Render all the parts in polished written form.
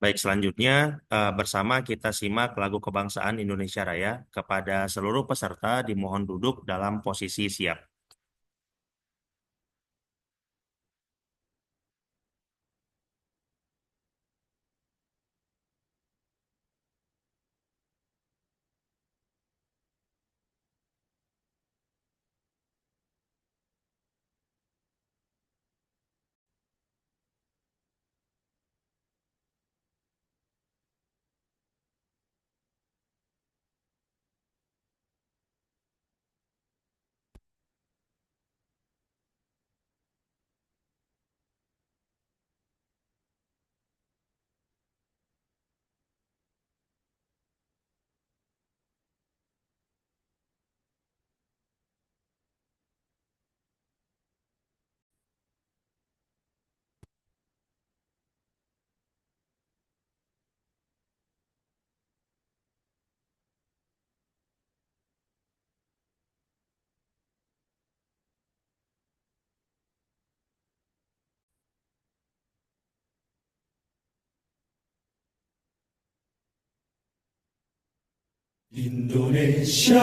Baik, selanjutnya bersama kita simak lagu kebangsaan Indonesia Raya. Kepada seluruh peserta dimohon duduk dalam posisi siap. Indonesia,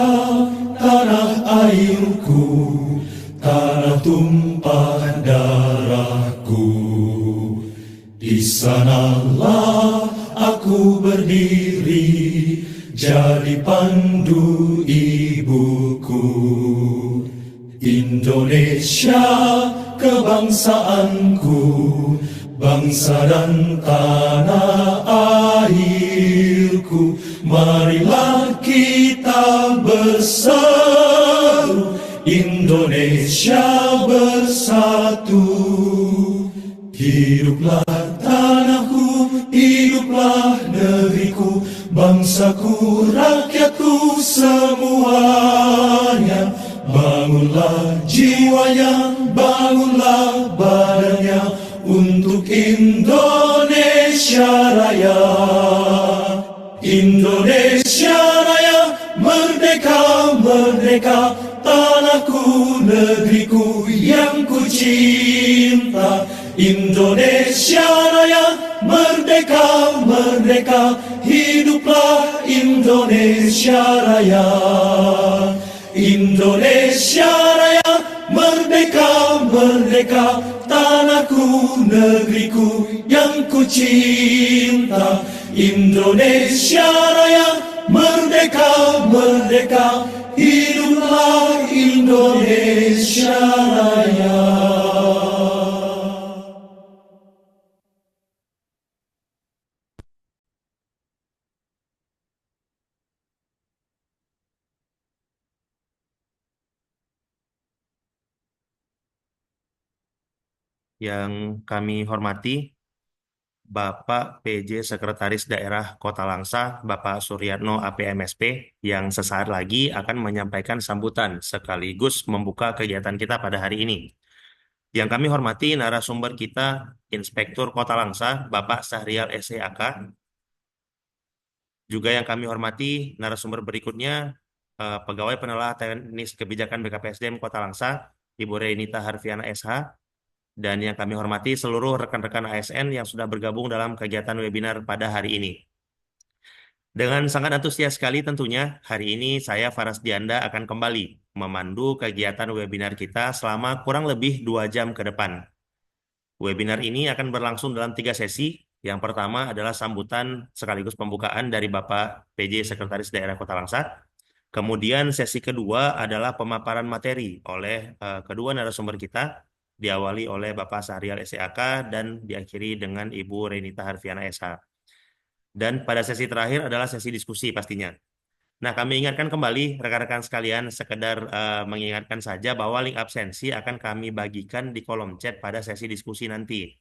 tanah airku, tanah tumpah darahku. Di sanalah aku berdiri, jadi pandu ibuku. Indonesia, kebangsaanku, bangsa dan tanah airku. Marilah kita berseru, Indonesia bersatu. Hiduplah tanahku, hiduplah negeriku, bangsaku, rakyatku semuanya. Bangunlah jiwanya, bangunlah badannya untuk Indonesia Raya. Indonesia Raya, merdeka, merdeka, tanahku, negeriku yang ku cinta. Indonesia Raya, merdeka, merdeka, hiduplah Indonesia Raya. Indonesia Raya, merdeka, merdeka, tanahku, negeriku yang ku cinta. Indonesia Raya, merdeka, merdeka, hiduplah Indonesia Raya. Yang kami hormati Bapak PJ Sekretaris Daerah Kota Langsa, Bapak Suryatno APMSP, yang sesaat lagi akan menyampaikan sambutan sekaligus membuka kegiatan kita pada hari ini. Yang kami hormati narasumber kita, Inspektur Kota Langsa, Bapak Sahrial SEAK. Juga yang kami hormati narasumber berikutnya, Pegawai Penelaah Teknis Kebijakan BKPSDM Kota Langsa, Ibu Renita Harfiana SH. Dan yang kami hormati seluruh rekan-rekan ASN yang sudah bergabung dalam kegiatan webinar pada hari ini. Dengan sangat antusias sekali tentunya, hari ini saya Faras Dianda akan kembali memandu kegiatan webinar kita selama kurang lebih 2 jam ke depan. Webinar ini akan berlangsung dalam 3 sesi. Yang pertama adalah sambutan sekaligus pembukaan dari Bapak PJ Sekretaris Daerah Kota Langsa. Kemudian sesi kedua adalah pemaparan materi oleh kedua narasumber kita, diawali oleh Bapak Sahrial SEAK dan diakhiri dengan Ibu Renita Harfiana SH. Dan pada sesi terakhir adalah sesi diskusi pastinya. Nah, kami ingatkan kembali rekan-rekan sekalian, sekedar mengingatkan saja bahwa link absensi akan kami bagikan di kolom chat pada sesi diskusi nanti.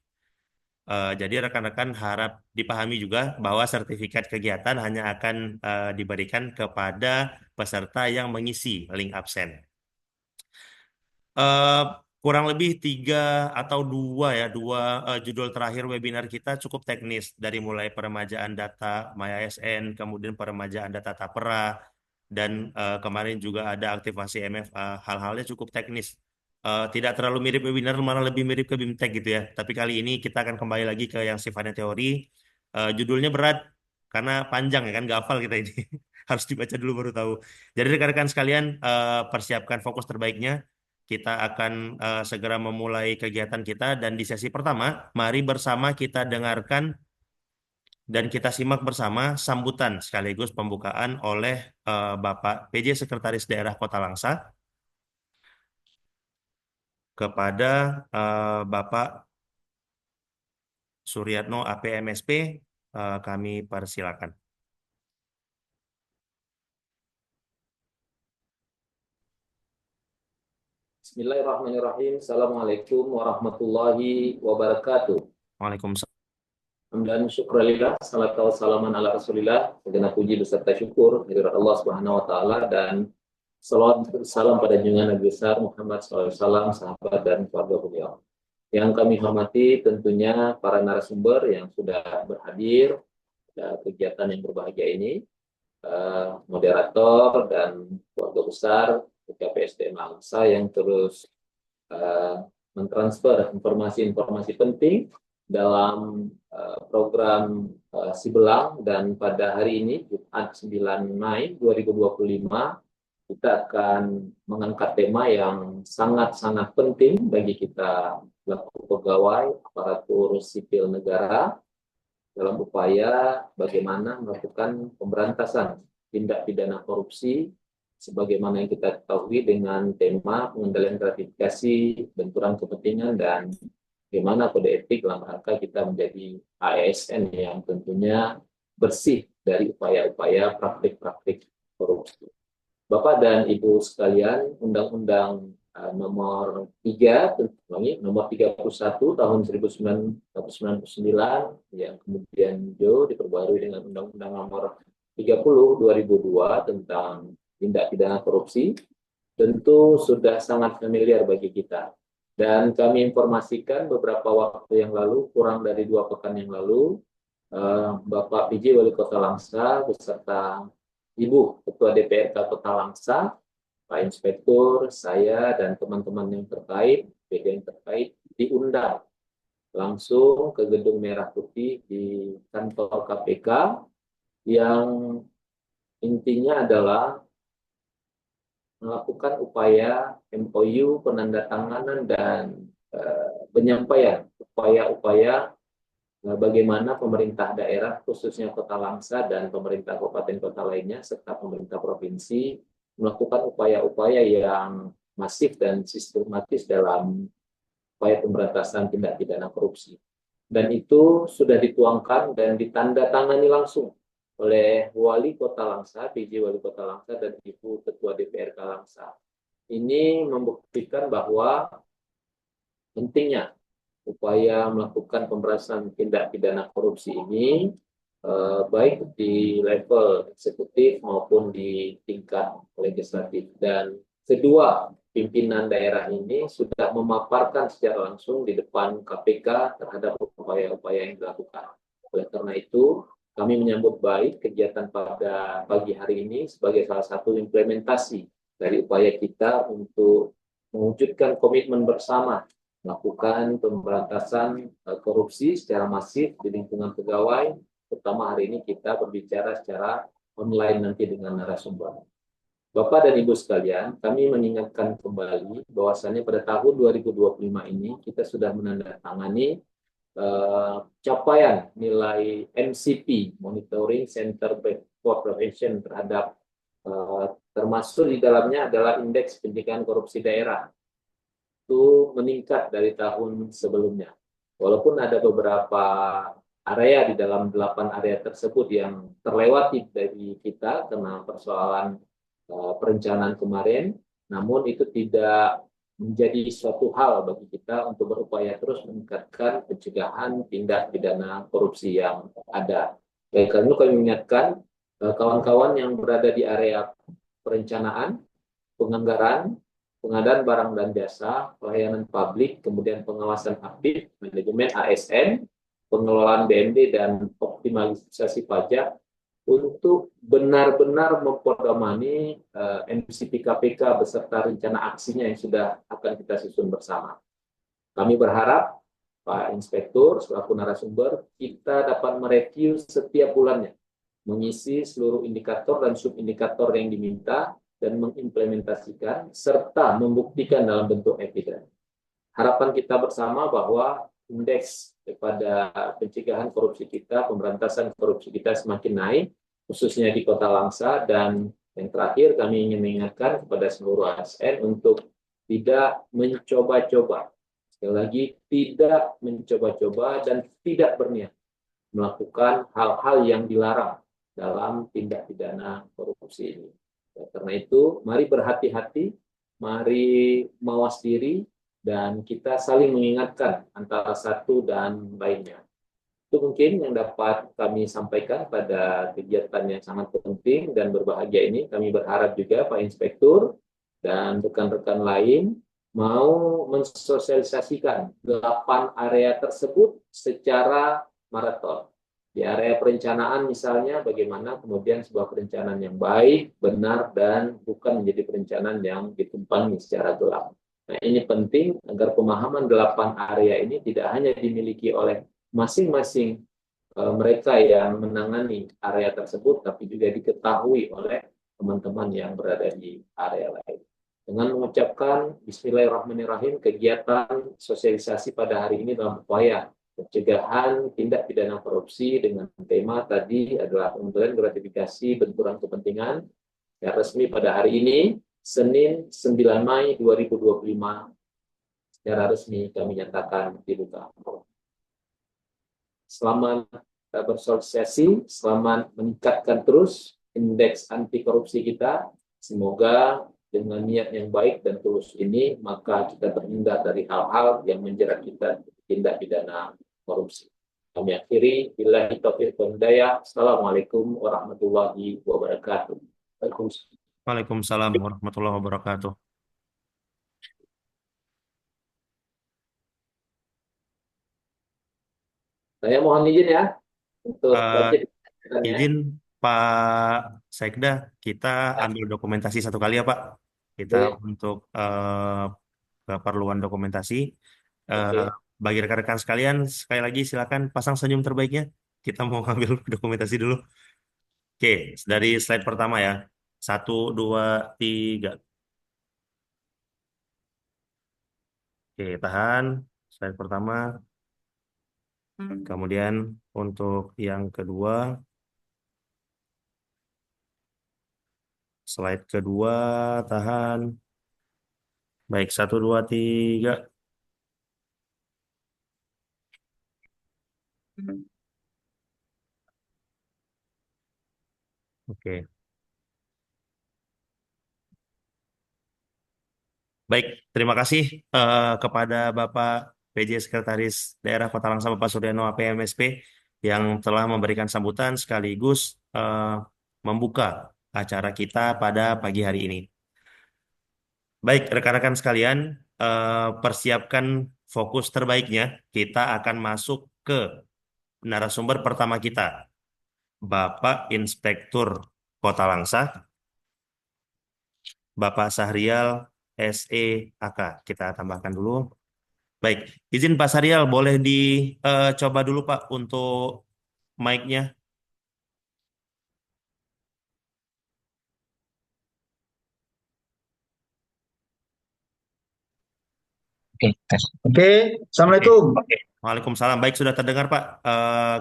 Jadi rekan-rekan harap dipahami juga bahwa sertifikat kegiatan hanya akan diberikan kepada peserta yang mengisi link absen. Eh, Kurang lebih 3 atau 2 judul terakhir webinar kita cukup teknis, dari mulai peremajaan data MyASN, kemudian peremajaan data Tapera, dan kemarin juga ada aktivasi MFA. Hal-halnya cukup teknis. Tidak terlalu mirip webinar, malah lebih mirip ke BIMTEK gitu ya. Tapi kali ini kita akan kembali lagi ke yang sifatnya teori. Judulnya berat karena panjang ya kan, nggak hafal kita ini. Harus dibaca dulu baru tahu. Jadi rekan-rekan sekalian, persiapkan fokus terbaiknya. Kita akan segera memulai kegiatan kita dan di sesi pertama, mari bersama kita dengarkan dan kita simak bersama sambutan sekaligus pembukaan oleh Bapak PJ Sekretaris Daerah Kota Langsa kepada Bapak Suryatno APMSP. Kami persilakan. Bismillahirrahmanirrahim. Assalamualaikum warahmatullahi wabarakatuh. Waalaikumsalam. Hamdan syukralillah, salatu wassalaman ala rasulillah, segenap puji beserta syukur kehadirat Allah Subhanahu wa taala dan salawat salam pada junjungan Nabi besar Muhammad SAW, sahabat dan keluarga beliau. Yang kami hormati tentunya para narasumber yang sudah berhadir pada kegiatan yang berbahagia ini, moderator dan keluarga besar BKPSDM Langsa yang terus mentransfer informasi-informasi penting dalam program Sibelang, dan pada hari ini Jumat 9 Mei 2025 kita akan mengangkat tema yang sangat-sangat penting bagi kita selaku pegawai aparatur sipil negara dalam upaya bagaimana melakukan pemberantasan tindak pidana korupsi sebagaimana yang kita ketahui dengan tema pengendalian gratifikasi, benturan kepentingan, dan bagaimana kode etik dalam rangka kita menjadi ASN yang tentunya bersih dari upaya-upaya praktik-praktik korupsi. Bapak dan Ibu sekalian, Undang-Undang nomor 3, nomor 31 tahun 1999 yang kemudian diperbarui dengan Undang-Undang nomor 30 2002 tentang tindak pidana korupsi, tentu sudah sangat familiar bagi kita. Dan kami informasikan beberapa waktu yang lalu, kurang dari 2 pekan yang lalu, Bapak PJ Wali Kota Langsa beserta Ibu Ketua DPRK Kota Langsa, Pak Inspektur, saya, dan teman-teman yang terkait, PD yang terkait, diundang langsung ke Gedung Merah Putih di kantor KPK yang intinya adalah melakukan upaya MOU, penandatanganan, dan penyampaian upaya-upaya bagaimana pemerintah daerah, khususnya Kota Langsa dan pemerintah kabupaten kota lainnya, serta pemerintah provinsi, melakukan upaya-upaya yang masif dan sistematis dalam upaya pemberantasan tindak pidana korupsi. Dan itu sudah dituangkan dan ditandatangani langsung oleh Wali Kota Langsa, PJ Wali Kota Langsa, dan Ibu Ketua DPRK Langsa. Ini membuktikan bahwa pentingnya upaya melakukan pemberantasan tindak pidana korupsi ini baik di level eksekutif maupun di tingkat legislatif. Dan kedua pimpinan daerah ini sudah memaparkan secara langsung di depan KPK terhadap upaya-upaya yang dilakukan. Oleh karena itu, kami menyambut baik kegiatan pada pagi hari ini sebagai salah satu implementasi dari upaya kita untuk mewujudkan komitmen bersama melakukan pemberantasan korupsi secara masif di lingkungan pegawai, terutama hari ini kita berbicara secara online nanti dengan narasumber. Bapak dan Ibu sekalian, kami mengingatkan kembali bahwasannya pada tahun 2025 ini kita sudah menandatangani capaian nilai MCP, Monitoring Center for Prevention, terhadap termasuk di dalamnya adalah indeks pencegahan korupsi daerah. Itu meningkat dari tahun sebelumnya. Walaupun ada beberapa area di dalam 8 area tersebut yang terlewati dari kita karena persoalan perencanaan kemarin, namun itu tidak menjadi suatu hal bagi kita untuk berupaya terus meningkatkan pencegahan tindak pidana korupsi yang ada. Oleh karena itu kami mengingatkan kawan-kawan yang berada di area perencanaan, penganggaran, pengadaan barang dan jasa, pelayanan publik, kemudian pengawasan aktif, manajemen ASN, pengelolaan BMD, dan optimalisasi pajak untuk benar-benar memperdomani MCP KPK beserta rencana aksinya yang sudah akan kita susun bersama. Kami berharap Pak Inspektur selaku narasumber, kita dapat mereview setiap bulannya, mengisi seluruh indikator dan subindikator yang diminta dan mengimplementasikan serta membuktikan dalam bentuk evidence. Harapan kita bersama bahwa indeks kepada pencegahan korupsi kita, pemberantasan korupsi kita semakin naik, khususnya di Kota Langsa. Dan yang terakhir, kami ingin mengingatkan kepada seluruh ASN untuk tidak mencoba-coba. Sekali lagi, tidak mencoba-coba dan tidak berniat melakukan hal-hal yang dilarang dalam tindak pidana korupsi ini. Karena itu, mari berhati-hati, mari mawas diri, dan kita saling mengingatkan antara satu dan lainnya. Itu mungkin yang dapat kami sampaikan pada kegiatan yang sangat penting dan berbahagia ini. Kami berharap juga Pak Inspektur dan rekan-rekan lain mau mensosialisasikan 8 area tersebut secara maraton. Di area perencanaan misalnya, bagaimana kemudian sebuah perencanaan yang baik, benar, dan bukan menjadi perencanaan yang ditumpangi secara gelap. Nah, ini penting agar pemahaman 8 area ini tidak hanya dimiliki oleh masing-masing mereka yang menangani area tersebut, tapi juga diketahui oleh teman-teman yang berada di area lain. Dengan mengucapkan Bismillahirrahmanirrahim, kegiatan sosialisasi pada hari ini dalam upaya pencegahan tindak pidana korupsi dengan tema tadi adalah pemberian gratifikasi benturan kepentingan yang resmi pada hari ini, Senin 9 Mei 2025, secara resmi kami nyatakan dibuka. Selamat bersosialisasi, selamat meningkatkan terus indeks anti korupsi kita. Semoga dengan niat yang baik dan tulus ini, maka kita terhindar dari hal-hal yang menjerat kita tindak pidana korupsi. Kami akhiri, billahi taufiq wal hidayah. Assalamualaikum warahmatullahi wabarakatuh. Waalaikumsalam warahmatullahi wabarakatuh. Saya mohon izin ya untuk Eh, lanjut. izin Pak Sekda, kita ambil dokumentasi satu kali ya Pak. Kita Oke, untuk keperluan dokumentasi. Eh, oke. bagi rekan-rekan sekalian, sekali lagi silakan pasang senyum terbaiknya. Kita mau ambil dokumentasi dulu. Oke, dari slide pertama ya. 1, 2, 3. Oke, tahan. Slide pertama. Kemudian untuk yang kedua, slide kedua, tahan. Baik, 1, 2, 3. Oke, baik. Terima kasih kepada Bapak PJ Sekretaris Daerah Kota Langsa Bapak Suryono APMSP yang telah memberikan sambutan sekaligus membuka acara kita pada pagi hari ini. Baik, rekan-rekan sekalian, persiapkan fokus terbaiknya. Kita akan masuk ke narasumber pertama kita, Bapak Inspektur Kota Langsa, Bapak Sahrial SEAK. Kita tambahkan dulu. Baik, izin Pak Sahrial, boleh dicoba dulu Pak untuk mic-nya. Oke, tes. Oke, Oke. Assalamualaikum. Waalaikumsalam. Baik, sudah terdengar Pak.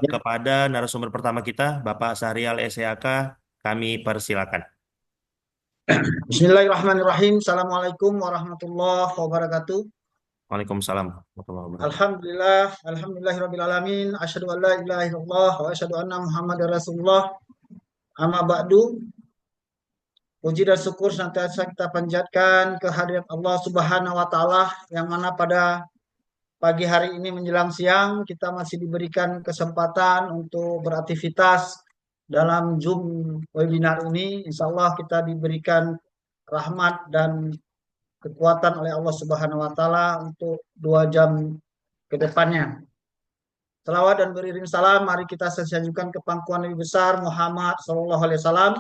Ya, Kepada narasumber pertama kita, Bapak Sahrial SEAK, kami persilakan. Bismillahirrahmanirrahim. Assalamualaikum warahmatullahi wabarakatuh. Waalaikumsalam warahmatullahi wabarakatuh. Alhamdulillahirrabbilalamin. Asyhadu an la ilaha illallah wa asyhadu anna Muhammadar Rasulullah. Amma ba'du. Puji dan syukur senantiasa kita panjatkan kehadirat Allah Subhanahu wa taala yang mana pada pagi hari ini menjelang siang kita masih diberikan kesempatan untuk beraktivitas dalam Zoom webinar ini. Insya Allah kita diberikan rahmat dan kekuatan oleh Allah Subhanahu wa taala untuk 2 jam ke depannya. Salawat dan beriring salam mari kita sesajukan ke pangkuan Nabi besar Muhammad sallallahu alaihi wasallam,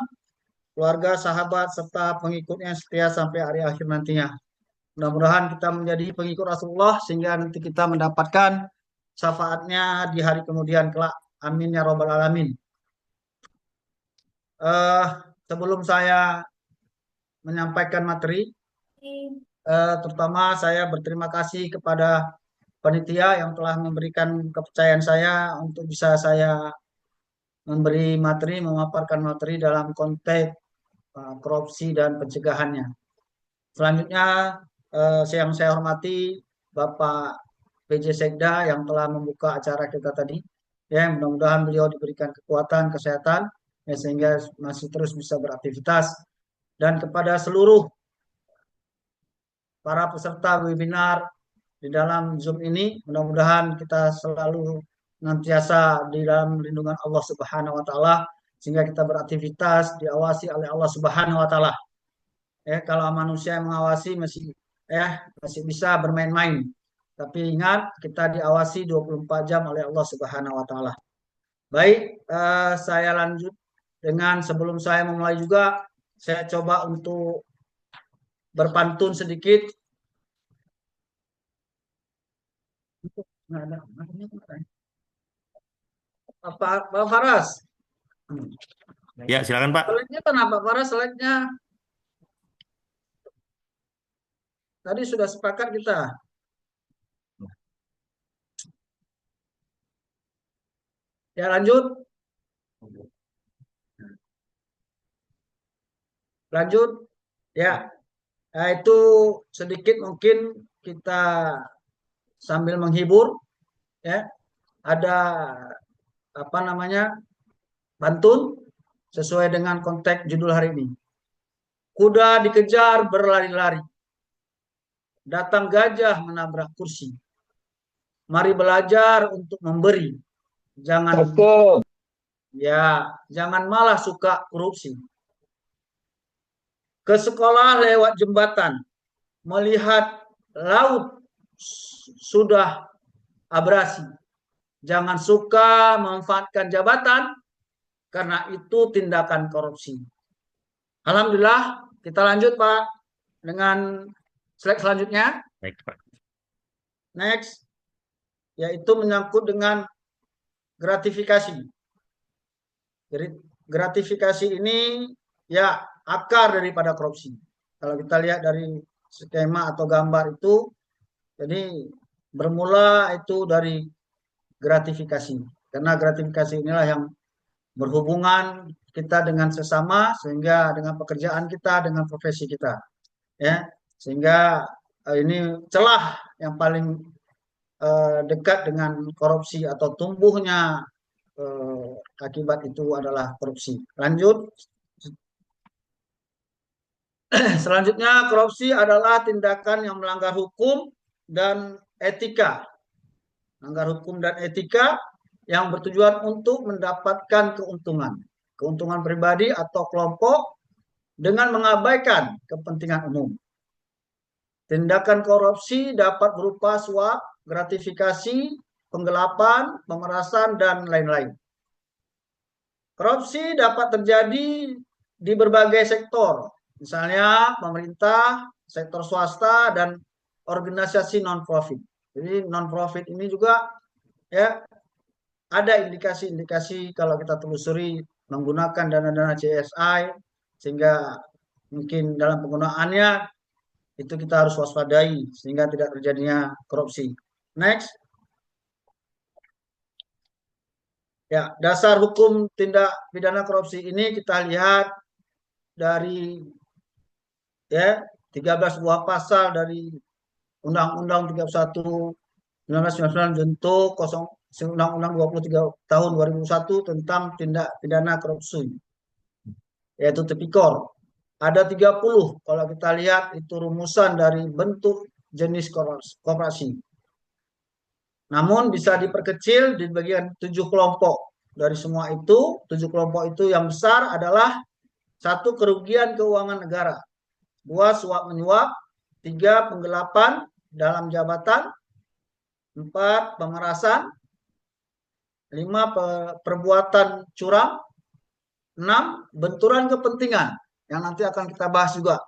keluarga, sahabat serta pengikutnya setia sampai hari akhir nantinya. Mudah-mudahan kita menjadi pengikut Rasulullah sehingga nanti kita mendapatkan syafaatnya di hari kemudian kelak. Amin ya robbal alamin. Sebelum saya menyampaikan materi, terutama saya berterima kasih kepada panitia yang telah memberikan kepercayaan saya untuk bisa saya memberi materi, memaparkan materi dalam konteks korupsi dan pencegahannya. Selanjutnya, yang saya hormati Bapak PJ Sekda yang telah membuka acara kita tadi. Ya, mudah-mudahan beliau diberikan kekuatan, kesehatan, ya, sehingga masih terus bisa beraktivitas. Dan kepada seluruh para peserta webinar di dalam Zoom ini, mudah-mudahan kita selalu nantiasa di dalam lindungan Allah Subhanahu wa taala sehingga kita beraktivitas diawasi oleh Allah Subhanahu wa taala. Kalau manusia yang mengawasi masih bisa bermain-main. Tapi ingat kita diawasi 24 jam oleh Allah Subhanahu wa taala. Baik, saya lanjut dengan sebelum saya memulai juga saya coba untuk berpantun sedikit. Pak Faras. Ya, silakan Pak. Slide-nya kenapa Faras slide-nya? Tadi sudah sepakat kita. Ya, lanjut. Lanjut. Ya. Nah, itu sedikit mungkin kita sambil menghibur, ya. Ada apa namanya? Pantun sesuai dengan konteks judul hari ini. Kuda dikejar berlari-lari. Datang gajah menabrak kursi. Mari belajar untuk memberi. Jangan jangan malah suka korupsi. Ke sekolah lewat jembatan, melihat laut sudah abrasi. Jangan suka memanfaatkan jabatan, karena itu tindakan korupsi. Alhamdulillah, kita lanjut Pak dengan slide selanjutnya. Baik, Pak. Next, yaitu menyangkut dengan gratifikasi. Jadi gratifikasi ini ya akar daripada korupsi. Kalau kita lihat dari skema atau gambar itu, jadi bermula itu dari gratifikasi. Karena gratifikasi inilah yang berhubungan kita dengan sesama, sehingga dengan pekerjaan kita, dengan profesi kita. Ya, sehingga ini celah yang paling dekat dengan korupsi atau tumbuhnya akibat itu adalah korupsi. Lanjut. Selanjutnya, korupsi adalah tindakan yang melanggar hukum dan etika. Melanggar hukum dan etika yang bertujuan untuk mendapatkan keuntungan pribadi atau kelompok dengan mengabaikan kepentingan umum. Tindakan korupsi dapat berupa suap, gratifikasi, penggelapan, pemerasan, dan lain-lain. Korupsi dapat terjadi di berbagai sektor, misalnya pemerintah, sektor swasta, dan organisasi non-profit. Jadi non-profit ini juga ya ada indikasi-indikasi kalau kita telusuri menggunakan dana-dana CSI, sehingga mungkin dalam penggunaannya itu kita harus waspadai sehingga tidak terjadinya korupsi. Next. Ya, dasar hukum tindak pidana korupsi ini kita lihat dari 13 buah pasal dari Undang-Undang 31 1999 bentuk Undang-Undang 23 tahun 2001 tentang tindak pidana korupsi, yaitu Tipikor. Ada 30 kalau kita lihat itu rumusan dari bentuk jenis koperasi. Namun bisa diperkecil di bagian 7 kelompok. Dari semua itu, 7 kelompok itu yang besar adalah 1 kerugian keuangan negara, 2 suap menyuap, 3 penggelapan dalam jabatan, 4 pemerasan, 5 perbuatan curang, 6 benturan kepentingan yang nanti akan kita bahas juga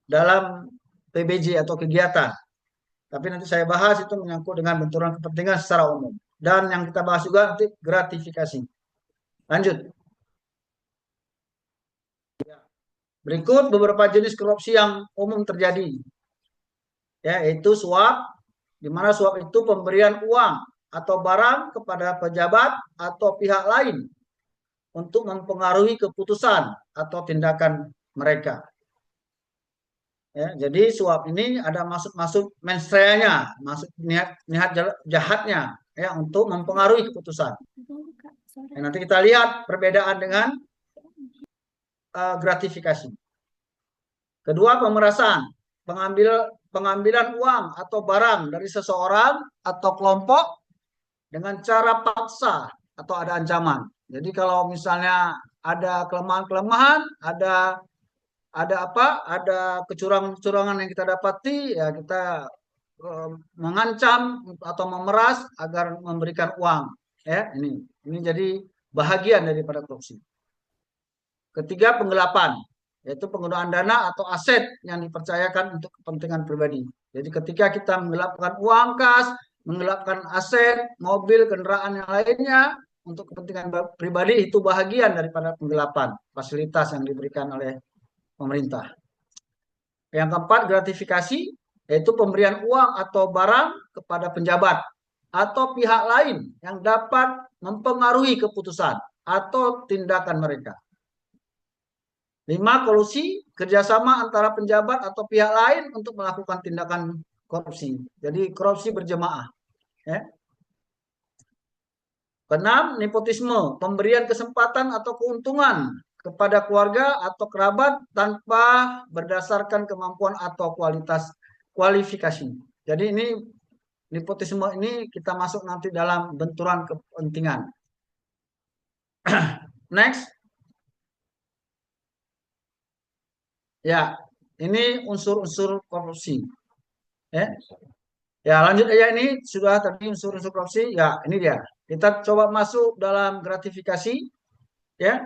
dalam PBJ atau kegiatan. Tapi nanti saya bahas itu menyangkut dengan benturan kepentingan secara umum. dan yang kita bahas juga nanti gratifikasi. Lanjut. Berikut beberapa jenis korupsi yang umum terjadi, yaitu suap, di mana suap itu pemberian uang atau barang kepada pejabat atau pihak lain untuk mempengaruhi keputusan atau tindakan mereka. Ya, jadi suap ini ada maksud mensreanya, maksud niat jahatnya, ya, untuk mempengaruhi keputusan. Ya, nanti kita lihat perbedaan dengan gratifikasi. Kedua, pemerasan, pengambilan uang atau barang dari seseorang atau kelompok dengan cara paksa atau ada ancaman. Jadi kalau misalnya ada kelemahan-kelemahan, ada kecurangan-kecurangan yang kita dapati, ya kita mengancam atau memeras agar memberikan uang. Ya, ini jadi bahagian daripada korupsi. Ketiga, penggelapan, yaitu penggunaan dana atau aset yang dipercayakan untuk kepentingan pribadi. Jadi ketika kita menggelapkan uang kas, menggelapkan aset, mobil, kendaraan yang lainnya untuk kepentingan pribadi, itu bahagian daripada penggelapan, fasilitas yang diberikan oleh pemerintah. Yang keempat, gratifikasi, yaitu pemberian uang atau barang kepada penjabat atau pihak lain yang dapat mempengaruhi keputusan atau tindakan mereka. 5, kolusi, kerjasama antara penjabat atau pihak lain untuk melakukan tindakan korupsi. Jadi korupsi berjemaah. Ya. 6, nepotisme, pemberian kesempatan atau keuntungan kepada keluarga atau kerabat tanpa berdasarkan kemampuan atau kualifikasi. Jadi ini nepotisme ini kita masuk nanti dalam benturan kepentingan. Next. Ya, ini unsur-unsur korupsi. Ya, lanjut aja, ini sudah tadi unsur-unsur korupsi. Ya, ini dia. Kita coba masuk dalam gratifikasi. Ya.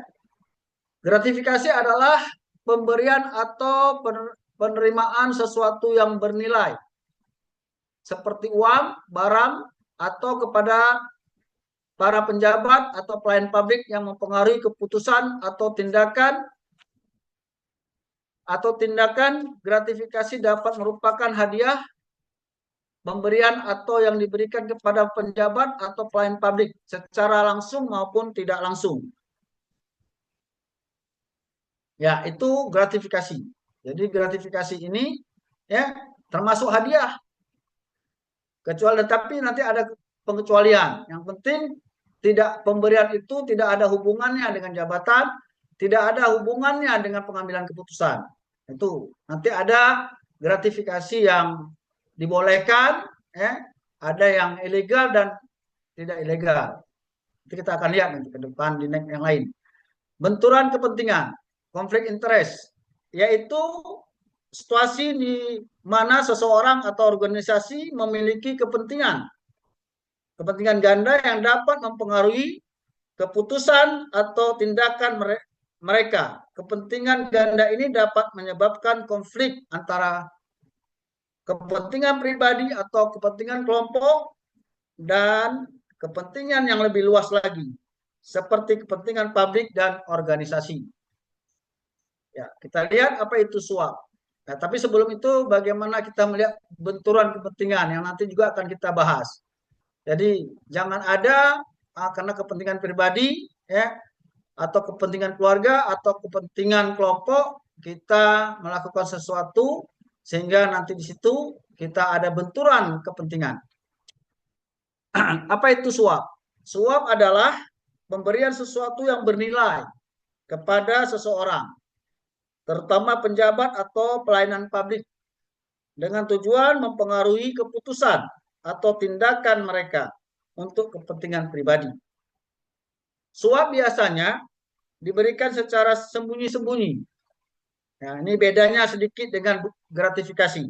Gratifikasi adalah pemberian atau penerimaan sesuatu yang bernilai. Seperti uang, barang, atau kepada para penjabat atau pelayan publik yang mempengaruhi keputusan atau tindakan gratifikasi dapat merupakan hadiah, pemberian atau yang diberikan kepada penjabat atau pelayan publik secara langsung maupun tidak langsung. Ya, itu gratifikasi. Jadi gratifikasi ini ya termasuk hadiah. Tapi nanti ada pengecualian. Yang penting pemberian itu tidak ada hubungannya dengan jabatan, tidak ada hubungannya dengan pengambilan keputusan. Itu nanti ada gratifikasi yang dibolehkan, ya, ada yang ilegal dan tidak ilegal. Nanti kita akan lihat nanti ke depan di next yang lain. Benturan kepentingan, konflik interest, yaitu situasi di mana seseorang atau organisasi memiliki kepentingan ganda yang dapat mempengaruhi keputusan atau tindakan mereka. Kepentingan ganda ini dapat menyebabkan konflik antara kepentingan pribadi atau kepentingan kelompok dan kepentingan yang lebih luas lagi, seperti kepentingan publik dan organisasi. Ya, kita lihat apa itu suap. Nah, tapi sebelum itu bagaimana kita melihat benturan kepentingan yang nanti juga akan kita bahas. Jadi jangan ada karena kepentingan pribadi, ya, atau kepentingan keluarga atau kepentingan kelompok kita melakukan sesuatu sehingga nanti di situ kita ada benturan kepentingan. Apa itu suap? Suap adalah pemberian sesuatu yang bernilai kepada seseorang, terutama penjabat atau pelayanan publik, dengan tujuan mempengaruhi keputusan atau tindakan mereka untuk kepentingan pribadi. Suap biasanya diberikan secara sembunyi-sembunyi. Nah, ini bedanya sedikit dengan gratifikasi.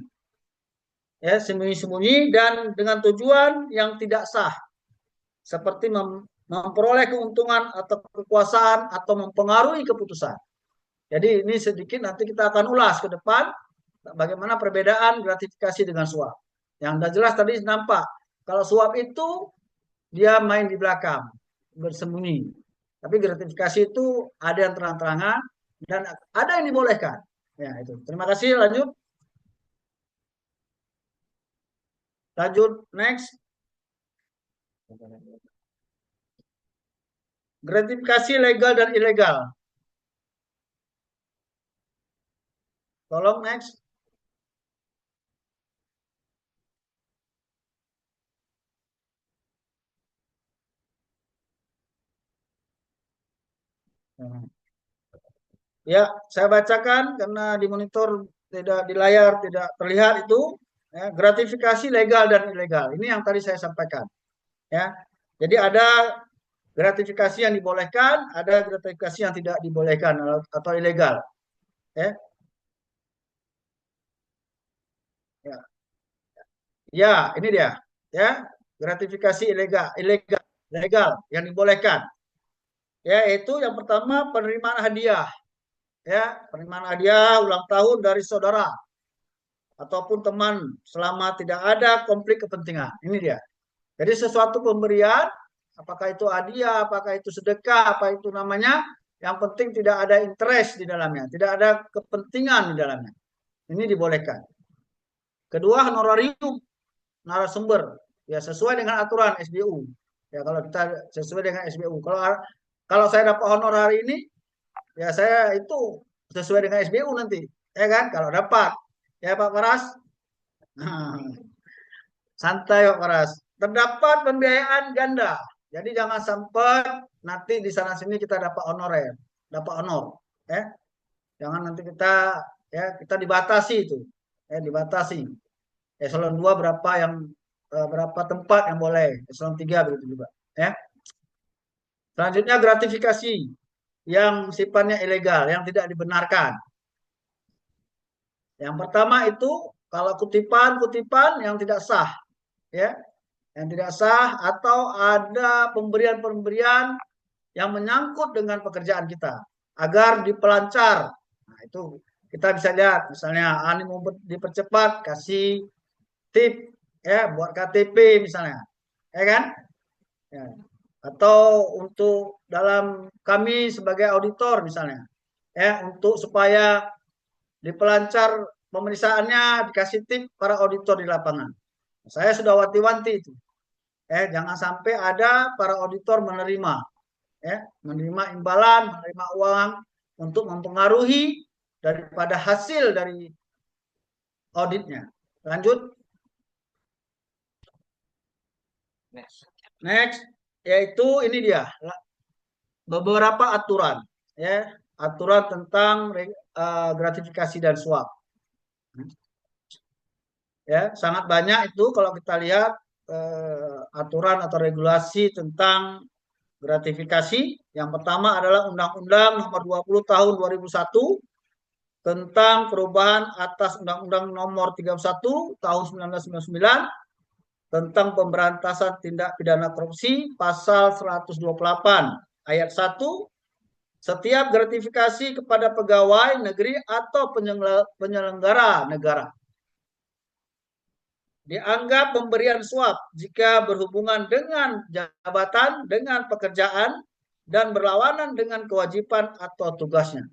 Ya, sembunyi-sembunyi dan dengan tujuan yang tidak sah, seperti memperoleh keuntungan atau kekuasaan atau mempengaruhi keputusan. Jadi ini sedikit nanti kita akan ulas ke depan bagaimana perbedaan gratifikasi dengan suap. Yang sudah jelas tadi nampak, kalau suap itu dia main di belakang, bersembunyi. Tapi gratifikasi itu ada yang terang-terangan dan ada yang dibolehkan. Ya, itu. Terima kasih, lanjut. Lanjut, next. Gratifikasi legal dan ilegal. Tolong next. Ya, saya bacakan karena di monitor tidak, di layar tidak terlihat itu, ya, gratifikasi legal dan ilegal. Ini yang tadi saya sampaikan. Ya, jadi ada gratifikasi yang dibolehkan, ada gratifikasi yang tidak dibolehkan atau ilegal. Ya, ya, ya, ini dia. Ya, gratifikasi ilegal, legal yang dibolehkan. Yaitu yang pertama penerimaan hadiah. Ya, penerimaan hadiah ulang tahun dari saudara ataupun teman selama tidak ada konflik kepentingan. Ini dia. Jadi sesuatu pemberian, apakah itu hadiah, apakah itu sedekah, apa itu namanya, yang penting tidak ada interest di dalamnya, tidak ada kepentingan di dalamnya. Ini dibolehkan. Kedua, honorarium narasumber, ya sesuai dengan aturan SBU. Ya kalau kita sesuai dengan SBU. Kalau saya dapat honor hari ini, ya saya itu sesuai dengan SBU nanti, ya kan? Kalau dapat, ya Pak Paras. Santai Pak Paras. Terdapat pembiayaan ganda. Jadi jangan sampai nanti di sana sini kita dapat honorer, dapat honor, ya. Jangan nanti kita dibatasi itu, ya dibatasi. Eselon 2 berapa tempat yang boleh, eselon 3 begitu juga, ya. Selanjutnya gratifikasi yang sifatnya ilegal, yang tidak dibenarkan. Yang pertama itu kalau kutipan yang tidak sah, ya, yang tidak sah atau ada pemberian-pemberian yang menyangkut dengan pekerjaan kita agar dipelancar. Nah, itu kita bisa lihat, misalnya mau dipercepat, kasih tip, ya, buat KTP misalnya, ya kan? Ya. Atau untuk dalam kami sebagai auditor misalnya, ya, untuk supaya dipelancar pemeriksaannya dikasih tip para auditor di lapangan. Saya sudah wanti-wanti itu. Jangan sampai ada para auditor menerima imbalan, menerima uang untuk mempengaruhi daripada hasil dari auditnya. Lanjut. Next, yaitu ini dia beberapa aturan, ya, aturan tentang gratifikasi dan suap. Ya, sangat banyak itu kalau kita lihat aturan atau regulasi tentang gratifikasi. Yang pertama adalah Undang-Undang Nomor 20 Tahun 2001 tentang perubahan atas Undang-Undang Nomor 31 Tahun 1999 tentang pemberantasan tindak pidana korupsi, pasal 128 ayat 1, setiap gratifikasi kepada pegawai negeri atau penyelenggara negara dianggap pemberian suap jika berhubungan dengan jabatan, dengan pekerjaan, dan berlawanan dengan kewajiban atau tugasnya.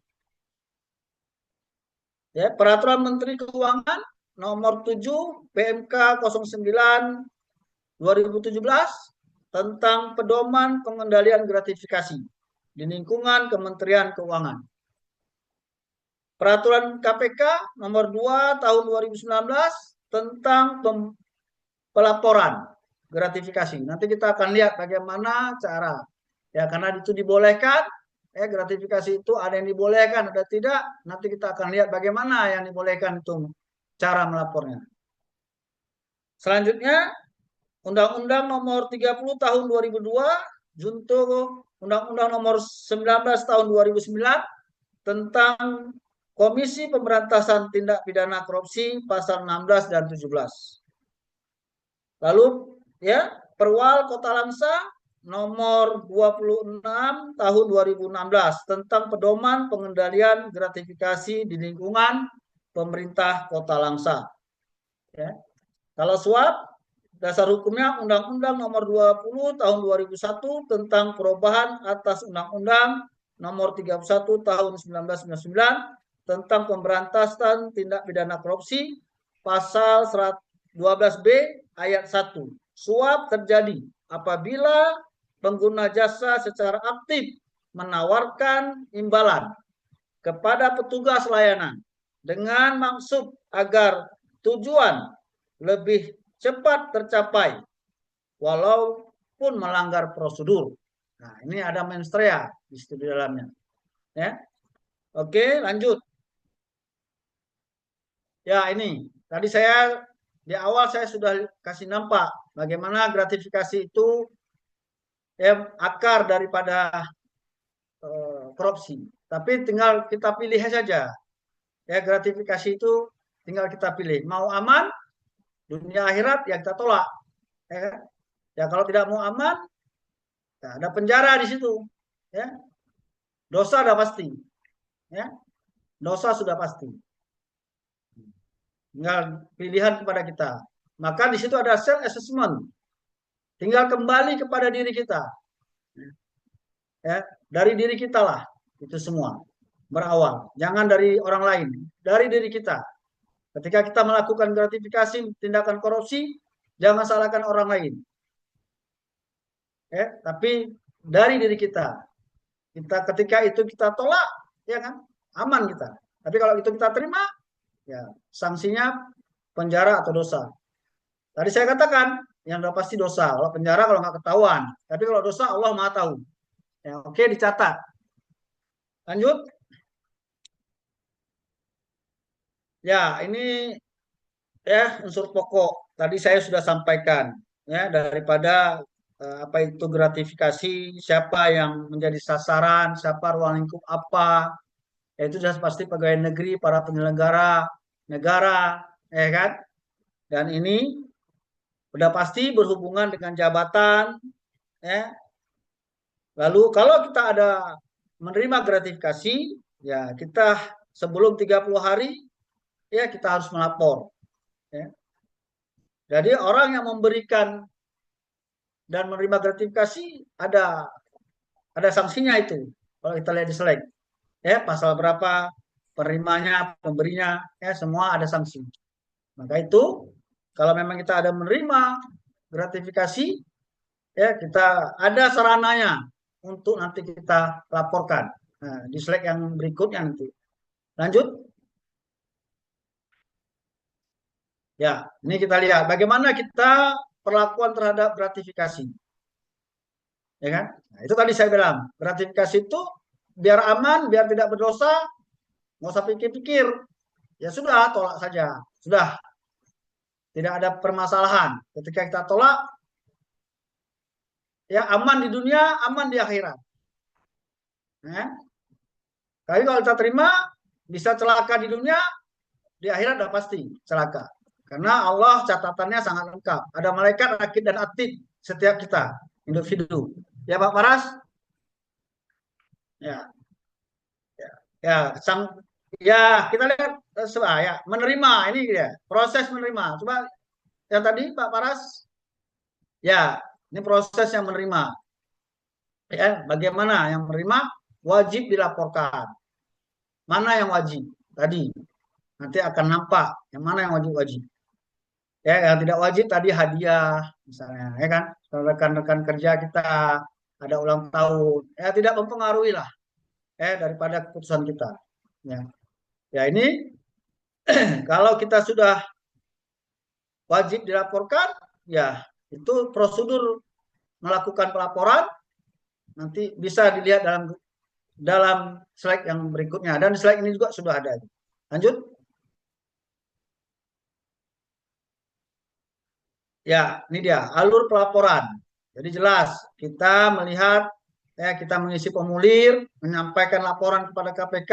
Ya, Peraturan Menteri Keuangan Nomor 7 PMK 09 2017 tentang pedoman pengendalian gratifikasi di lingkungan Kementerian Keuangan. Peraturan KPK Nomor 2 Tahun 2019 tentang pelaporan gratifikasi. Nanti kita akan lihat bagaimana cara, ya, karena itu dibolehkan, gratifikasi itu ada yang dibolehkan, ada tidak. Nanti kita akan lihat bagaimana yang dibolehkan itu cara melapornya. Selanjutnya, Undang-Undang Nomor 30 Tahun 2002, junto Undang-Undang Nomor 19 Tahun 2009 tentang Komisi Pemberantasan Tindak Pidana Korupsi pasal 16 dan 17. Lalu, ya, Perwal Kota Langsa Nomor 26 Tahun 2016 tentang pedoman pengendalian gratifikasi di lingkungan pemerintah Kota Langsa. Ya. Kalau suap dasar hukumnya Undang-Undang Nomor 20 Tahun 2001 tentang perubahan atas Undang-Undang Nomor 31 Tahun 1999 tentang pemberantasan tindak pidana korupsi, pasal 12B ayat 1. Suap terjadi apabila pengguna jasa secara aktif menawarkan imbalan kepada petugas layanan dengan maksud agar tujuan lebih cepat tercapai walaupun melanggar prosedur. Nah, ini ada mens rea di situ di dalamnya. Ya. Oke, lanjut. Ya, ini. Tadi saya di awal saya sudah kasih nampak bagaimana gratifikasi itu akar daripada korupsi. Tapi tinggal kita pilih saja. Ya, gratifikasi itu tinggal kita pilih. Mau aman, dunia akhirat ya kita tolak. Ya, kalau tidak mau aman, ya ada penjara di situ. Ya, dosa sudah pasti. Ya, dosa sudah pasti. Tinggal pilihan kepada kita. Maka di situ ada self assessment. Tinggal kembali kepada diri kita. Ya, dari diri kita lah itu semua berawal. Jangan dari orang lain, dari diri kita. Ketika kita melakukan gratifikasi tindakan korupsi, jangan salahkan orang lain. Ya, tapi dari diri kita. Ketika itu kita tolak, ya kan? Aman kita. Tapi kalau itu kita terima, ya sanksinya penjara atau dosa. Tadi saya katakan yang udah pasti dosa. Kalau penjara kalau nggak ketahuan. Tapi kalau dosa Allah Maha tahu. Ya, oke, dicatat. Lanjut. Ya, ini ya unsur pokok. Tadi saya sudah sampaikan ya daripada apa itu gratifikasi, siapa yang menjadi sasaran, siapa ruang lingkup apa. Ya, itu sudah pasti pegawai negeri, para penyelenggara negara, ya kan? Dan ini sudah pasti berhubungan dengan jabatan, ya. Lalu kalau kita ada menerima gratifikasi, ya kita sebelum 30 hari, ya kita harus melapor. Ya. Jadi orang yang memberikan dan menerima gratifikasi ada sanksinya itu. Kalau kita lihat di slide, ya pasal berapa, penerimanya, pemberinya, ya semua ada sanksi. Maka itu kalau memang kita ada menerima gratifikasi, ya kita ada sarananya untuk nanti kita laporkan. Nah, di slide yang berikutnya nanti. Lanjut. Ya, ini kita lihat bagaimana kita perlakuan terhadap gratifikasi. Ya kan? Nah, itu tadi saya bilang, gratifikasi itu biar aman, biar tidak berdosa, nggak usah pikir-pikir. Ya sudah, tolak saja. Sudah. Tidak ada permasalahan. Ketika kita tolak, ya aman di dunia, aman di akhirat. Ya. Tapi kalau kita terima, bisa celaka di dunia, di akhirat sudah pasti celaka. Karena Allah catatannya sangat lengkap. Ada malaikat, rakib, dan atid setiap kita, individu. Ya Pak Paras? Ya. Ya, ya kita lihat ya, menerima ini dia, proses menerima. Coba yang tadi Pak Paras. Ya, ini proses yang menerima. Ya, bagaimana yang menerima? Wajib dilaporkan. Mana yang wajib? Tadi nanti akan nampak yang mana yang wajib-wajib. Ya, yang tidak wajib tadi hadiah misalnya, ya kan? Rekan-rekan kerja kita ada ulang tahun, ya tidak mempengaruhi lah, daripada keputusan kita. Ya, ya ini kalau kita sudah wajib dilaporkan, ya itu prosedur melakukan pelaporan nanti bisa dilihat dalam slide yang berikutnya, dan slide ini juga sudah ada. Lanjut. Ya, ini dia alur pelaporan. Jadi jelas kita melihat, ya kita mengisi formulir, menyampaikan laporan kepada KPK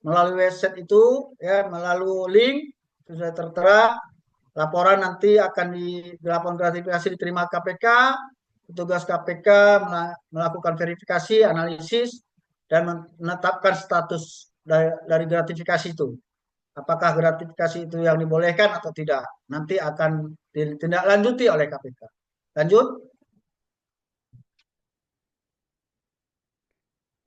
melalui website itu, ya melalui link sudah tertera. Laporan nanti akan dilaporkan gratifikasi diterima KPK, petugas KPK melakukan verifikasi, analisis, dan menetapkan status dari gratifikasi itu. apakah gratifikasi itu yang dibolehkan atau tidak. Nanti akan ditindaklanjuti oleh KPK. Lanjut.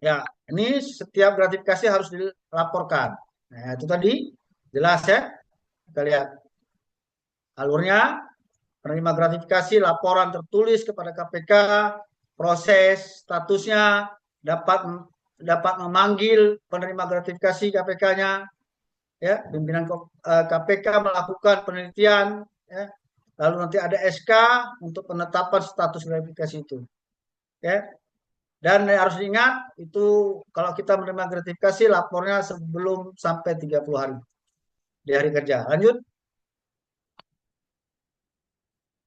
Ya, ini setiap gratifikasi harus dilaporkan. Nah, itu tadi jelas ya. Kita lihat alurnya. Penerima gratifikasi laporan tertulis kepada KPK, proses statusnya dapat memanggil penerima gratifikasi KPK-nya, ya, pimpinan KPK melakukan penelitian, ya, lalu nanti ada SK untuk penetapan status gratifikasi itu, ya. Dan harus diingat itu kalau kita menerima gratifikasi lapornya sebelum sampai 30 hari di hari kerja. Lanjut.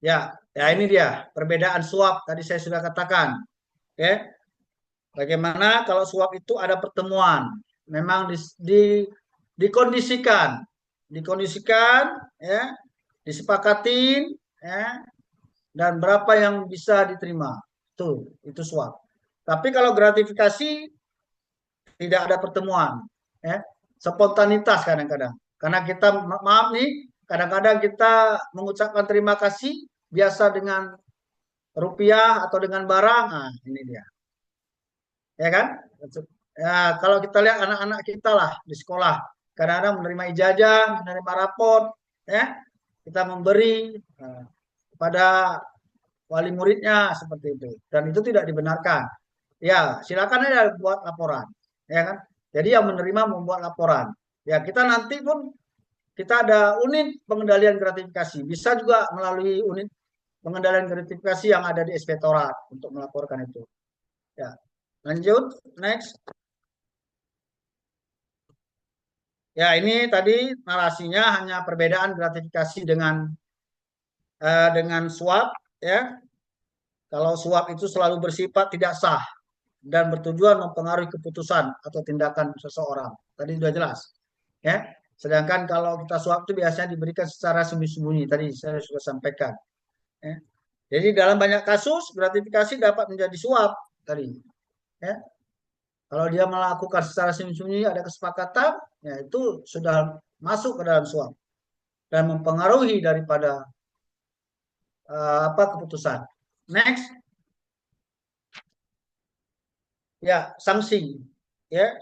Ya, ya ini dia perbedaan suap tadi saya sudah katakan. Oke. Bagaimana kalau suap itu ada pertemuan, memang dikondisikan, ya, disepakatin, ya, dan berapa yang bisa diterima. Itu suap. Tapi kalau gratifikasi tidak ada pertemuan, ya, spontanitas kadang-kadang. Karena kita maaf nih, kadang-kadang kita mengucapkan terima kasih biasa dengan rupiah atau dengan barang. Nah, ini dia. Ya kan? Ya, kalau kita lihat anak-anak kita lah di sekolah, kadang-kadang menerima ijazah, menerima raport, ya, kita memberi kepada wali muridnya seperti itu, dan itu tidak dibenarkan. Ya, silakan aja buat laporan, ya kan? Jadi yang menerima membuat laporan. Ya, kita nanti pun kita ada unit pengendalian gratifikasi, bisa juga melalui unit pengendalian gratifikasi yang ada di inspektorat untuk melaporkan itu. Ya, lanjut, next. Ya, ini tadi narasinya hanya perbedaan gratifikasi dengan suap, ya. Kalau suap itu selalu bersifat tidak sah dan bertujuan mempengaruhi keputusan atau tindakan seseorang. Tadi sudah jelas, ya. Sedangkan kalau kita suap itu biasanya diberikan secara sembunyi-sembunyi. Tadi saya sudah sampaikan. Ya. Jadi dalam banyak kasus gratifikasi dapat menjadi suap tadi. Ya. Kalau dia melakukan secara sembunyi-sembunyi ada kesepakatan, ya itu sudah masuk ke dalam suap dan mempengaruhi daripada keputusan. Next, ya sanksi, ya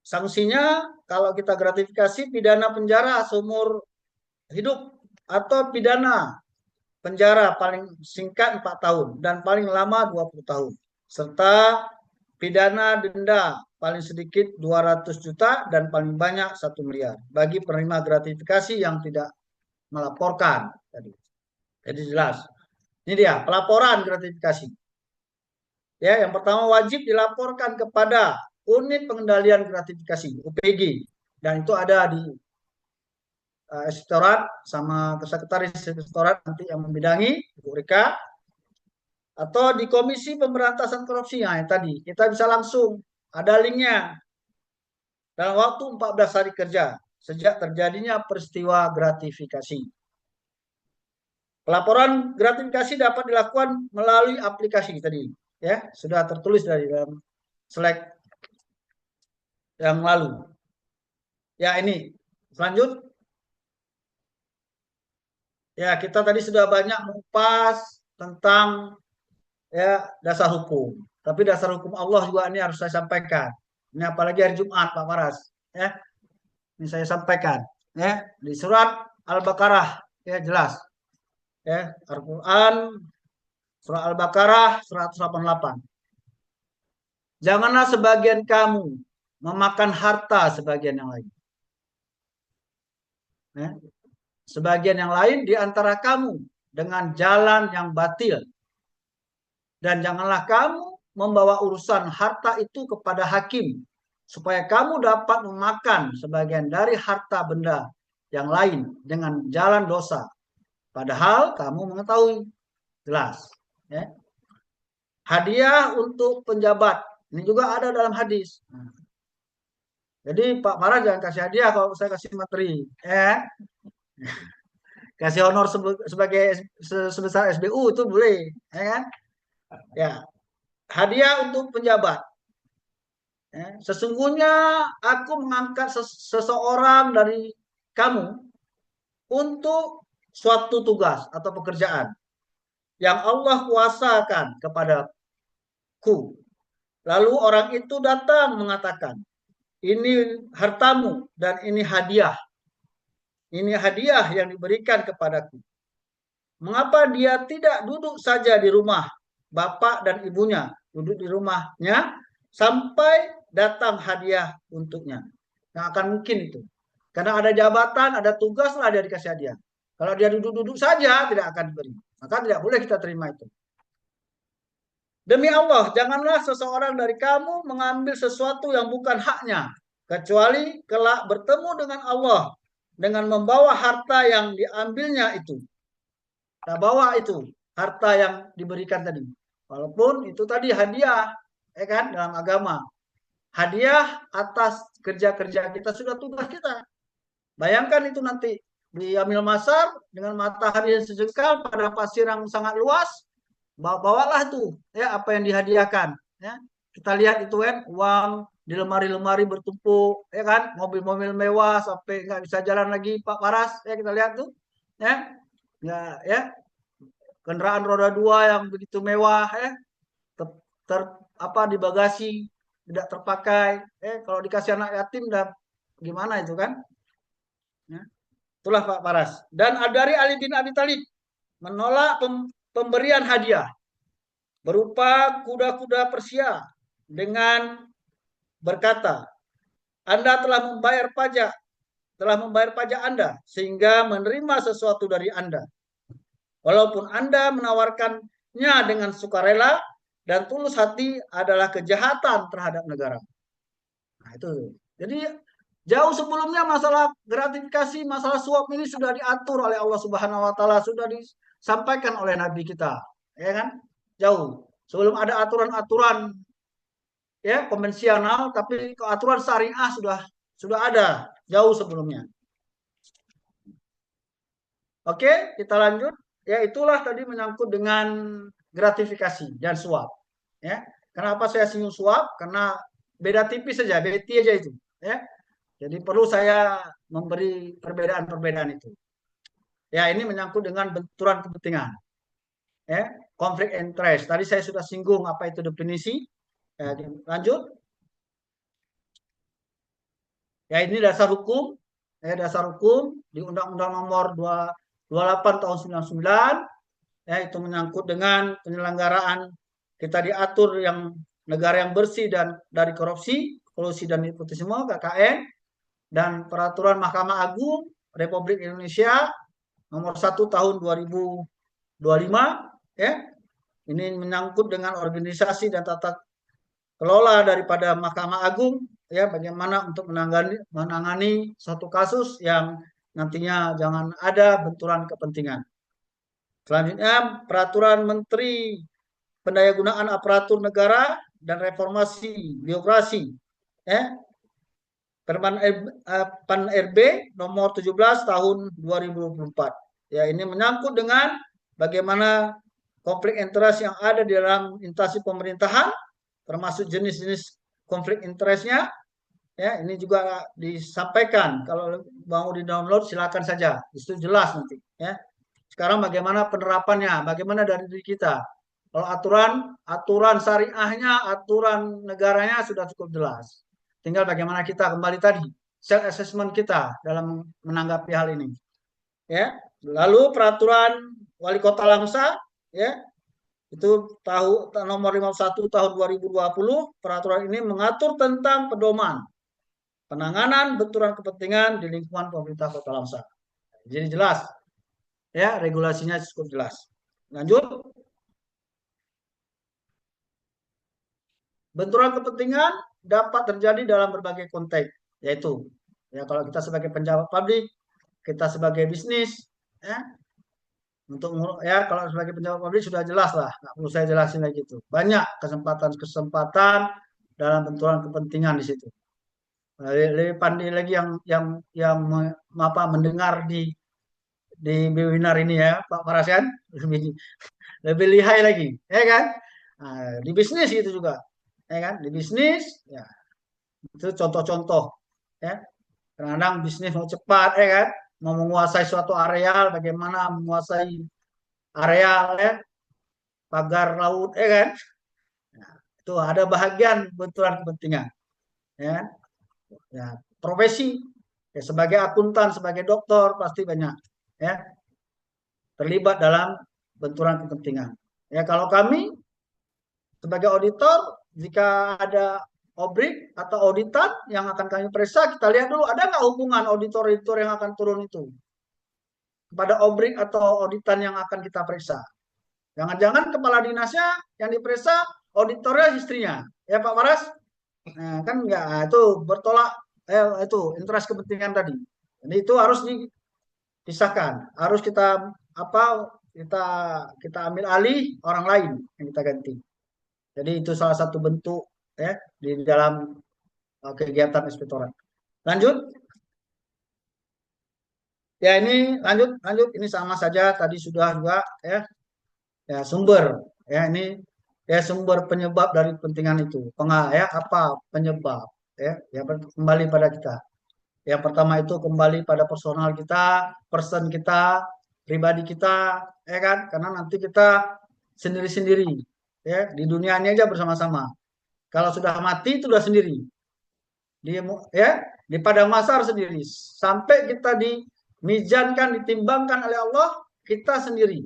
sanksinya kalau kita gratifikasi pidana penjara seumur hidup atau pidana penjara paling singkat 4 tahun dan paling lama 20 tahun serta pidana denda paling sedikit 200 juta dan paling banyak 1 miliar bagi penerima gratifikasi yang tidak melaporkan tadi. Jadi jelas. Ini dia pelaporan gratifikasi. Ya, yang pertama wajib dilaporkan kepada unit pengendalian gratifikasi (UPG) dan itu ada di inspektorat sama sekretaris inspektorat nanti yang membidangi Bu Rika atau di Komisi Pemberantasan Korupsi. Nah, tadi kita bisa langsung ada linknya dalam waktu 14 hari kerja sejak terjadinya peristiwa gratifikasi. Pelaporan gratifikasi dapat dilakukan melalui aplikasi tadi, ya sudah tertulis dari dalam slide yang lalu. Ya ini selanjut. Ya kita tadi sudah banyak mengupas tentang ya dasar hukum. Tapi dasar hukum Allah juga ini harus saya sampaikan. Ini apalagi hari Jumat Pak Faras, ya. Ini saya sampaikan, ya di surat Al-Baqarah, ya jelas. Ya, Al-Quran surah Al-Baqarah 188. Janganlah sebagian kamu memakan harta sebagian yang lain. Ya. Sebagian yang lain di antara kamu dengan jalan yang batil. Dan janganlah kamu membawa urusan harta itu kepada hakim supaya kamu dapat memakan sebagian dari harta benda yang lain dengan jalan dosa. Padahal kamu mengetahui. Jelas. Ya. Hadiah untuk penjabat. Ini juga ada dalam hadis. Jadi Pak Farah jangan kasih hadiah kalau saya kasih materi. Ya. Kasih honor sebagai sebesar SBU itu boleh. Ya kan? Ya. Hadiah untuk penjabat. Ya. Sesungguhnya aku mengangkat seseorang dari kamu untuk suatu tugas atau pekerjaan yang Allah kuasakan kepadaku. Lalu orang itu datang mengatakan, ini hartamu dan ini hadiah. Ini hadiah yang diberikan kepadaku. Mengapa dia tidak duduk saja di rumah bapak dan ibunya, duduk di rumahnya sampai datang hadiah untuknya? Yang akan mungkin itu. Karena ada jabatan, ada tugas lah dia dikasih hadiah. Kalau dia duduk-duduk saja tidak akan diberi. Maka tidak boleh kita terima itu. Demi Allah, janganlah seseorang dari kamu mengambil sesuatu yang bukan haknya, kecuali kelak bertemu dengan Allah dengan membawa harta yang diambilnya itu. Kita bawa itu harta yang diberikan tadi. Walaupun itu tadi hadiah, ya kan, dalam agama. Hadiah atas kerja-kerja kita, sudah tugas kita. Bayangkan itu nanti di Amil Masar dengan matahari yang sejengkal pada pasir yang sangat luas, bawalah tuh ya apa yang dihadiahkan. Ya. Kita lihat itu kan uang di lemari-lemari bertumpuk, ya kan, mobil-mobil mewah sampai nggak bisa jalan lagi Pak Paras, ya kita lihat tuh, ya, ya, kendaraan roda 2 yang begitu mewah, ya, ter, apa di bagasi tidak terpakai, kalau dikasih anak yatim dah gimana itu kan? Ya. Itulah Pak Paras. Dan dari Ali bin Abi Thalib menolak pemberian hadiah berupa kuda-kuda Persia dengan berkata, Anda telah membayar pajak Anda sehingga menerima sesuatu dari Anda. Walaupun Anda menawarkannya dengan sukarela dan tulus hati adalah kejahatan terhadap negara. Nah, itu. Jadi jauh sebelumnya masalah gratifikasi, masalah suap ini sudah diatur oleh Allah Subhanahu wa taala, sudah disampaikan oleh nabi kita, ya kan? Jauh. Sebelum ada aturan-aturan ya konvensional, tapi aturan syariah sudah ada jauh sebelumnya. Oke, kita lanjut. Ya, itulah tadi menyangkut dengan gratifikasi dan suap. Ya, kenapa saya singgung suap? Karena beda tipis saja, beti aja itu. Ya, jadi perlu saya memberi perbedaan-perbedaan itu. Ya, ini menyangkut dengan benturan kepentingan. Ya, konflik interest. Tadi saya sudah singgung apa itu definisi. Ya, lanjut. Ya, ini dasar hukum. Ya, dasar hukum di Undang-Undang Nomor 28 tahun 99. Ya, itu menyangkut dengan penyelenggaraan kita diatur yang negara yang bersih dan dari korupsi, kolusi dan nepotisme (KKN), dan peraturan Mahkamah Agung Republik Indonesia nomor 1 tahun 2025, ya. Ini menyangkut dengan organisasi dan tata kelola daripada Mahkamah Agung, ya, bagaimana untuk menangani satu kasus yang nantinya jangan ada benturan kepentingan. Selanjutnya, peraturan Menteri Pendayagunaan Aparatur Negara dan Reformasi Birokrasi, ya, Permen RB nomor 17 tahun 2024. Ya, ini menyangkut dengan bagaimana konflik interest yang ada di dalam instansi pemerintahan, termasuk jenis-jenis konflik interestnya. Ya, ini juga disampaikan. Kalau mau di-download silakan saja. Itu jelas nanti. Ya. Sekarang bagaimana penerapannya? Bagaimana dari diri kita? Kalau aturan syariahnya, aturan negaranya sudah cukup jelas. Tinggal bagaimana kita kembali tadi self assessment kita dalam menanggapi hal ini. Ya, lalu peraturan Wali Kota Langsa, ya, itu nomor 51 tahun 2020. Peraturan ini mengatur tentang pedoman penanganan benturan kepentingan di lingkungan pemerintah Kota Langsa. Jadi jelas, ya, regulasinya cukup jelas. Lanjut. Benturan kepentingan dapat terjadi dalam berbagai konteks, yaitu ya kalau kita sebagai pejabat publik, kita sebagai bisnis, ya, untuk ya kalau sebagai pejabat publik sudah jelas lah, nggak perlu saya jelasin lagi itu. Banyak kesempatan dalam benturan kepentingan di situ. Lebih pandai lagi yang mendengar di webinar ini ya Pak Farasyan, lebih lihai lagi, ya kan? Nah, di bisnis itu juga. Ya kan, di bisnis, ya, itu contoh-contoh, ya, Kadang-kadang bisnis mau cepat, ya kan? Mau menguasai suatu areal, bagaimana menguasai areal, ya, pagar laut, ya kan? Nah, itu ada bahagian benturan kepentingan, ya. Ya, profesi ya, sebagai akuntan, sebagai dokter pasti banyak ya terlibat dalam benturan kepentingan. Ya kalau kami sebagai auditor, jika ada obrik atau auditan yang akan kami periksa, kita lihat dulu ada nggak hubungan auditor-auditor yang akan turun itu kepada obrik atau auditan yang akan kita periksa. Jangan-jangan kepala dinasnya yang diperiksa auditornya istrinya, ya Pak Waras? Nah, kan enggak, nah, itu bertolak itu interest kepentingan tadi. Jadi itu harus dipisahkan, harus kita apa kita kita ambil alih orang lain yang kita ganti. Jadi itu salah satu bentuk ya di dalam kegiatan inspektorat. Lanjut. Ya ini lanjut ini sama saja tadi sudah juga ya. Ya sumber ya ini ya sumber penyebab dari kepentingan itu. Ya apa penyebab ya kembali pada kita. Yang pertama itu kembali pada personal kita, person kita, pribadi kita, ya kan? Karena nanti kita sendiri-sendiri, ya di dunia ini aja bersama-sama. Kalau sudah mati itu sudah sendiri, di padang mahsyar sendiri. Sampai kita dimizankan, ditimbangkan oleh Allah, kita sendiri.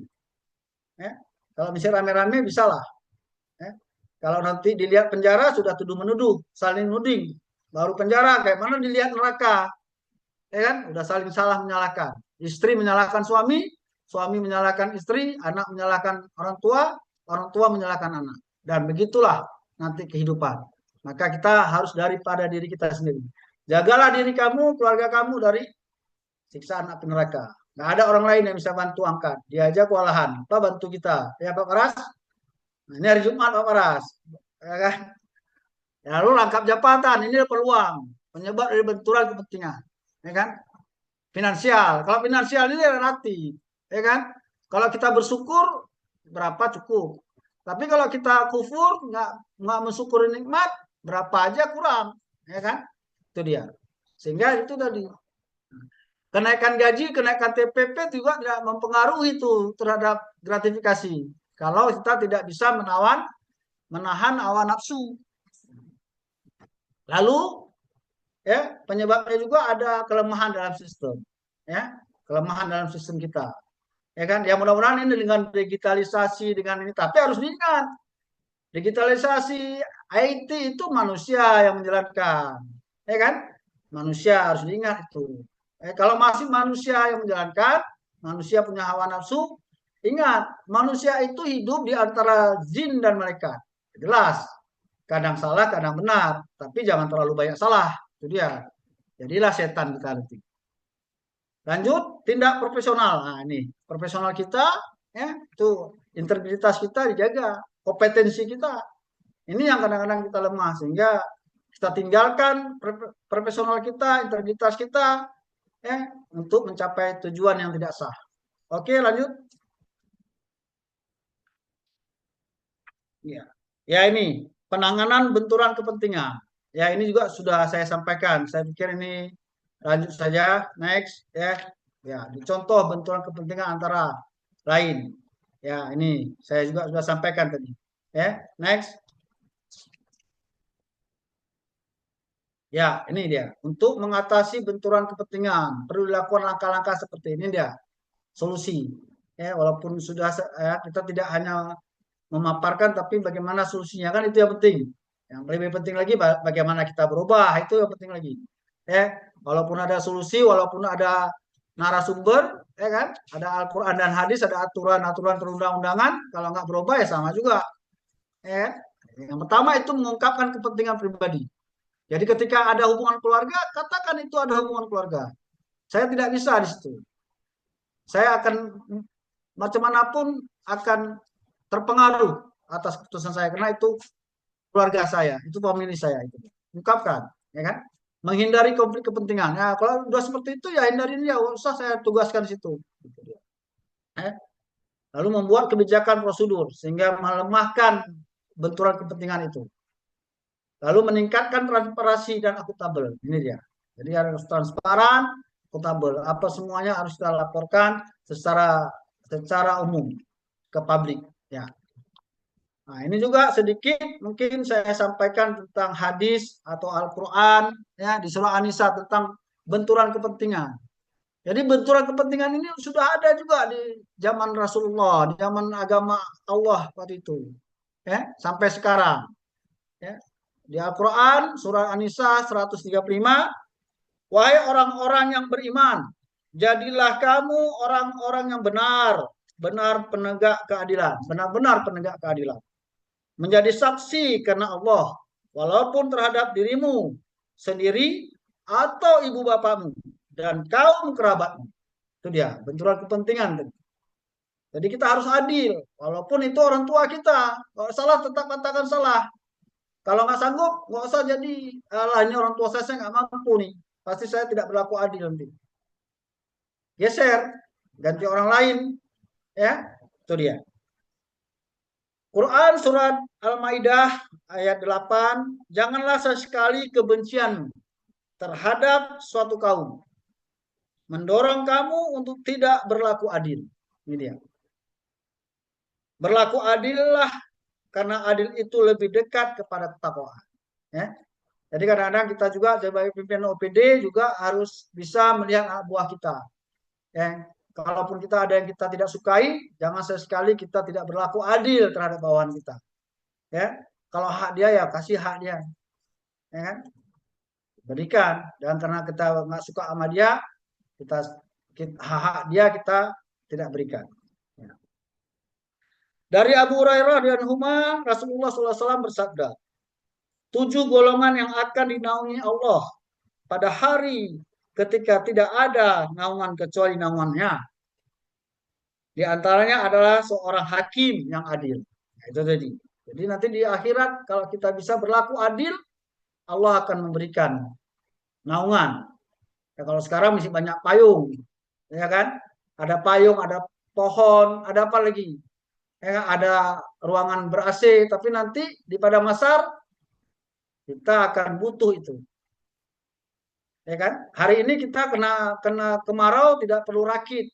Ya. Kalau misalnya rame-rame bisa lah. Ya. Kalau nanti dilihat penjara sudah tuduh menuduh, saling nuding. Baru penjara, kayak mana dilihat neraka. Ya kan? Udah saling salah menyalahkan. Istri menyalahkan suami, suami menyalahkan istri, anak menyalahkan orang tua menyalahkan anak. Dan begitulah nanti kehidupan. Maka kita harus daripada diri kita sendiri. Jagalah diri kamu, keluarga kamu dari siksaan api neraka. Nggak ada orang lain yang bisa bantu angkat. Dia aja kewalahan. Apa bantu kita? Ya Pak Paras? Nah, ini hari Jumat Pak Paras. Ya kan? Ya, lalu rangkap jabatan. Ini peluang. Penyebab dari benturan kepentingan. Ya kan? Finansial. Kalau finansial ini relatif. Ya kan? Kalau kita bersyukur, berapa cukup. Tapi kalau kita kufur, nggak mensyukuri nikmat, berapa aja kurang. Ya kan? Itu dia. Sehingga itu tadi. Kenaikan gaji, kenaikan TPP juga tidak mempengaruhi itu terhadap gratifikasi. Kalau kita tidak bisa menahan hawa nafsu. Lalu ya penyebabnya juga ada kelemahan dalam sistem. Ya, kelemahan dalam sistem kita. Ya kan? Ya mudah-mudahan ini dengan digitalisasi dengan ini, tapi harus diingat. Digitalisasi IT itu manusia yang menjalankan. Ya kan? Manusia harus diingat itu. Kalau masih manusia yang menjalankan, manusia punya hawa nafsu, ingat, manusia itu hidup di antara jin dan malaikat. Jelas, kadang salah, kadang benar, tapi jangan terlalu banyak salah. Itu dia. Jadilah setan kita nanti. Lanjut, tindak profesional. Nah, ini profesional kita, ya, itu integritas kita dijaga, kompetensi kita. Ini yang kadang-kadang kita lemah, sehingga kita tinggalkan profesional kita, integritas kita, ya, untuk mencapai tujuan yang tidak sah. Oke, lanjut. Ya, ya ini penanganan benturan kepentingan. Ya, ini juga sudah saya sampaikan. Saya pikir ini lanjut saja. Next, ya, ya. Contoh benturan kepentingan antara lain. Ya, ini saya juga sudah sampaikan tadi. Ya, next. Ya, ini dia. Untuk mengatasi benturan kepentingan, perlu dilakukan langkah-langkah seperti ini dia. Solusi. Ya, walaupun sudah ya, kita tidak hanya memaparkan, tapi bagaimana solusinya kan itu yang penting. Yang lebih penting lagi bagaimana kita berubah, itu yang penting lagi. Ya, walaupun ada solusi, walaupun ada narasumber, ya kan, ada Al-Quran dan hadis, ada aturan-aturan perundang-undangan, kalau nggak berubah ya sama juga. Ya, yang pertama itu mengungkapkan kepentingan pribadi. Jadi ketika ada hubungan keluarga, katakan itu ada hubungan keluarga. Saya tidak bisa di situ. Saya akan macam manapun akan terpengaruh atas keputusan saya karena itu keluarga saya, itu famili saya itu. Ungkapkan, ya kan? Menghindari konflik kepentingan. Nah, kalau sudah seperti itu ya hindarin ya, usah saya tugaskan di situ. Lalu membuat kebijakan prosedur sehingga melemahkan benturan kepentingan itu. Lalu meningkatkan transparansi dan akuntabel. Ini dia. Jadi harus transparan, akuntabel. Apa semuanya harus kita laporkan secara umum ke publik. Ya. Nah, ini juga sedikit mungkin saya sampaikan tentang hadis atau Al-Quran ya di surah An-Nisa tentang benturan kepentingan. Jadi benturan kepentingan ini sudah ada juga di zaman Rasulullah, di zaman agama Allah waktu itu, ya sampai sekarang. Ya. Di Al-Quran surah An-Nisa 135, wahai orang-orang yang beriman, jadilah kamu orang-orang yang benar, benar penegak keadilan, benar-benar penegak keadilan. Menjadi saksi karena Allah, walaupun terhadap dirimu sendiri atau ibu bapamu dan kaum kerabatmu. Itu dia, benturan kepentingan. Jadi kita harus adil, walaupun itu orang tua kita. Kalau salah tetap katakan salah. Kalau nggak sanggup, nggak usah jadi, lah ini orang tua saya nggak mampu nih. Pasti saya tidak berlaku adil nanti. Geser, ganti orang lain. Ya, itu dia. Quran surat Al-Maidah ayat 8, janganlah sesekali kebencian terhadap suatu kaum mendorong kamu untuk tidak berlaku adil. Ini dia. Berlaku adillah karena adil itu lebih dekat kepada ketakwaan. Ya. Jadi kadang-kadang kita juga sebagai pimpinan OPD juga harus bisa melihat anak buah kita. Ya. Kalaupun kita ada yang kita tidak sukai, jangan sesekali kita tidak berlaku adil terhadap bawahan kita. Ya, kalau hak dia ya kasih hak dia, ya kan? Berikan. Dan karena kita nggak suka sama dia, hak dia kita tidak berikan. Ya. Dari Abu Hurairah dan Umar, Rasulullah SAW bersabda, 7 golongan yang akan dinaungi Allah pada hari ketika tidak ada naungan kecuali naungannya. Di antaranya adalah seorang hakim yang adil. Nah, itu tadi. Jadi nanti di akhirat kalau kita bisa berlaku adil, Allah akan memberikan naungan. Ya, kalau sekarang masih banyak payung, ya kan? Ada payung, ada pohon, ada apa lagi? Ya, ada ruangan ber-AC, tapi nanti di padang mahsyar kita akan butuh itu. Ya kan? Hari ini kita kena kemarau tidak perlu rakit,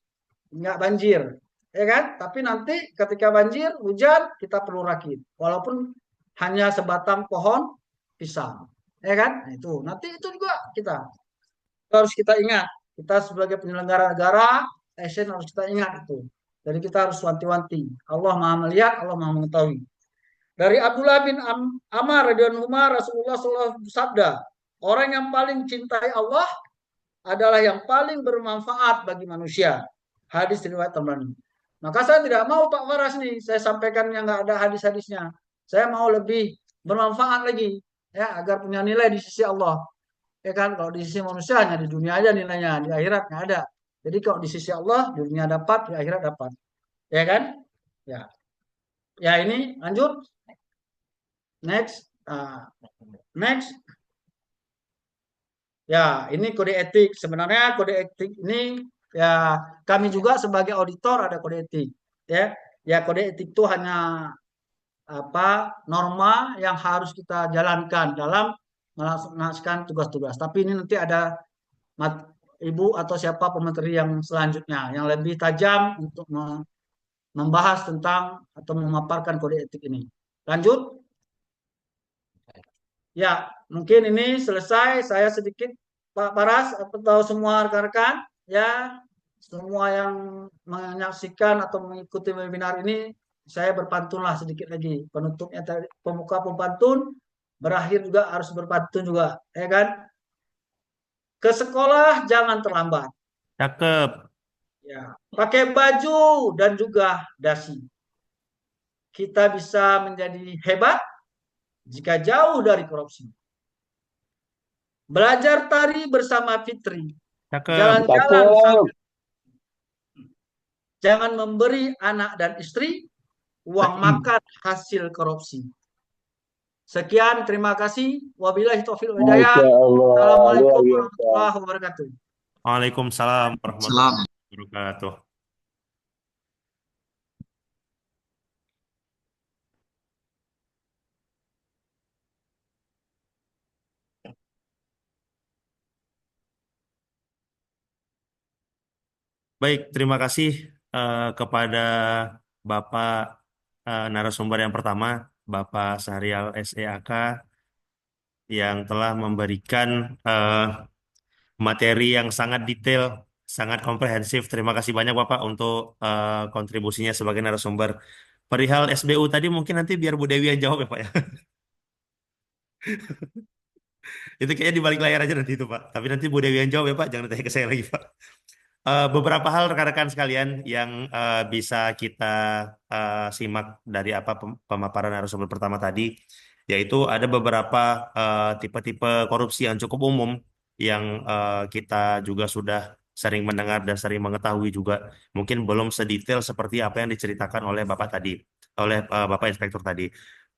nggak banjir, ya kan? Tapi nanti ketika banjir, hujan kita perlu rakit, walaupun hanya sebatang pohon pisang, ya kan? Nah, itu nanti itu juga kita harus kita ingat. Kita sebagai penyelenggara negara, ASN harus kita ingat itu. Jadi kita harus wanti-wanti. Allah Maha melihat, Allah Maha mengetahui. Dari Abdullah bin Amr radhiyallahu anhu, Rasulullah SAW bersabda, orang yang paling cintai Allah adalah yang paling bermanfaat bagi manusia. Hadis riwayat Tabrani. Maka saya tidak mau Pak Waras nih, saya sampaikan yang nggak ada hadis-hadisnya. Saya mau lebih bermanfaat lagi, ya agar punya nilai di sisi Allah. Ya kan, kalau di sisi manusia hanya di dunia aja nilainya, di akhirat nggak ada. Jadi kalau di sisi Allah, di dunia dapat, di akhirat dapat. Ya kan? Ya. Ya ini lanjut. Next. Next. Ya, ini kode etik. Sebenarnya kode etik ini ya kami juga sebagai auditor ada kode etik. Ya, ya kode etik itu hanya apa norma yang harus kita jalankan dalam melaksanakan tugas-tugas. Tapi ini nanti ada ibu atau siapa pemateri yang selanjutnya yang lebih tajam untuk membahas tentang atau memaparkan kode etik ini. Lanjut. Ya, mungkin ini selesai. Saya sedikit Pak Paras atau semua rekan-rekan ya, semua yang menyaksikan atau mengikuti webinar ini, saya berpantunlah sedikit lagi. Penutupnya tadi pemuka pemantun, berakhir juga harus berpantun juga, ya kan? Ke sekolah jangan terlambat. Cakep. Ya, pakai baju dan juga dasi. Kita bisa menjadi hebat jika jauh dari korupsi. Belajar tari bersama Fitri. Cakep. Jalan-jalan sambil. Jangan memberi anak dan istri uang makan hasil korupsi. Sekian, terima kasih. Wabillahi taufiq wal hidayah. Masya Allah, Assalamualaikum luar biasa. warahmatullahi wabarakatuh. Waalaikumsalam warahmatullahi wabarakatuh. Baik, terima kasih kepada Bapak narasumber yang pertama, Bapak Syahrial SEAK yang telah memberikan materi yang sangat detail, sangat komprehensif. Terima kasih banyak Bapak untuk kontribusinya sebagai narasumber. Perihal SBU tadi mungkin nanti biar Bu Dewi yang jawab ya Pak ya. Itu kayaknya di balik layar aja nanti itu Pak. Tapi nanti Bu Dewi yang jawab ya Pak, jangan tanya ke saya lagi Pak. Beberapa hal rekan-rekan sekalian yang bisa kita simak dari apa pemaparan narasumber pertama tadi, yaitu ada beberapa tipe-tipe korupsi yang cukup umum yang kita juga sudah sering mendengar dan sering mengetahui juga, mungkin belum sedetail seperti apa yang diceritakan oleh Bapak tadi, oleh Bapak Inspektur tadi,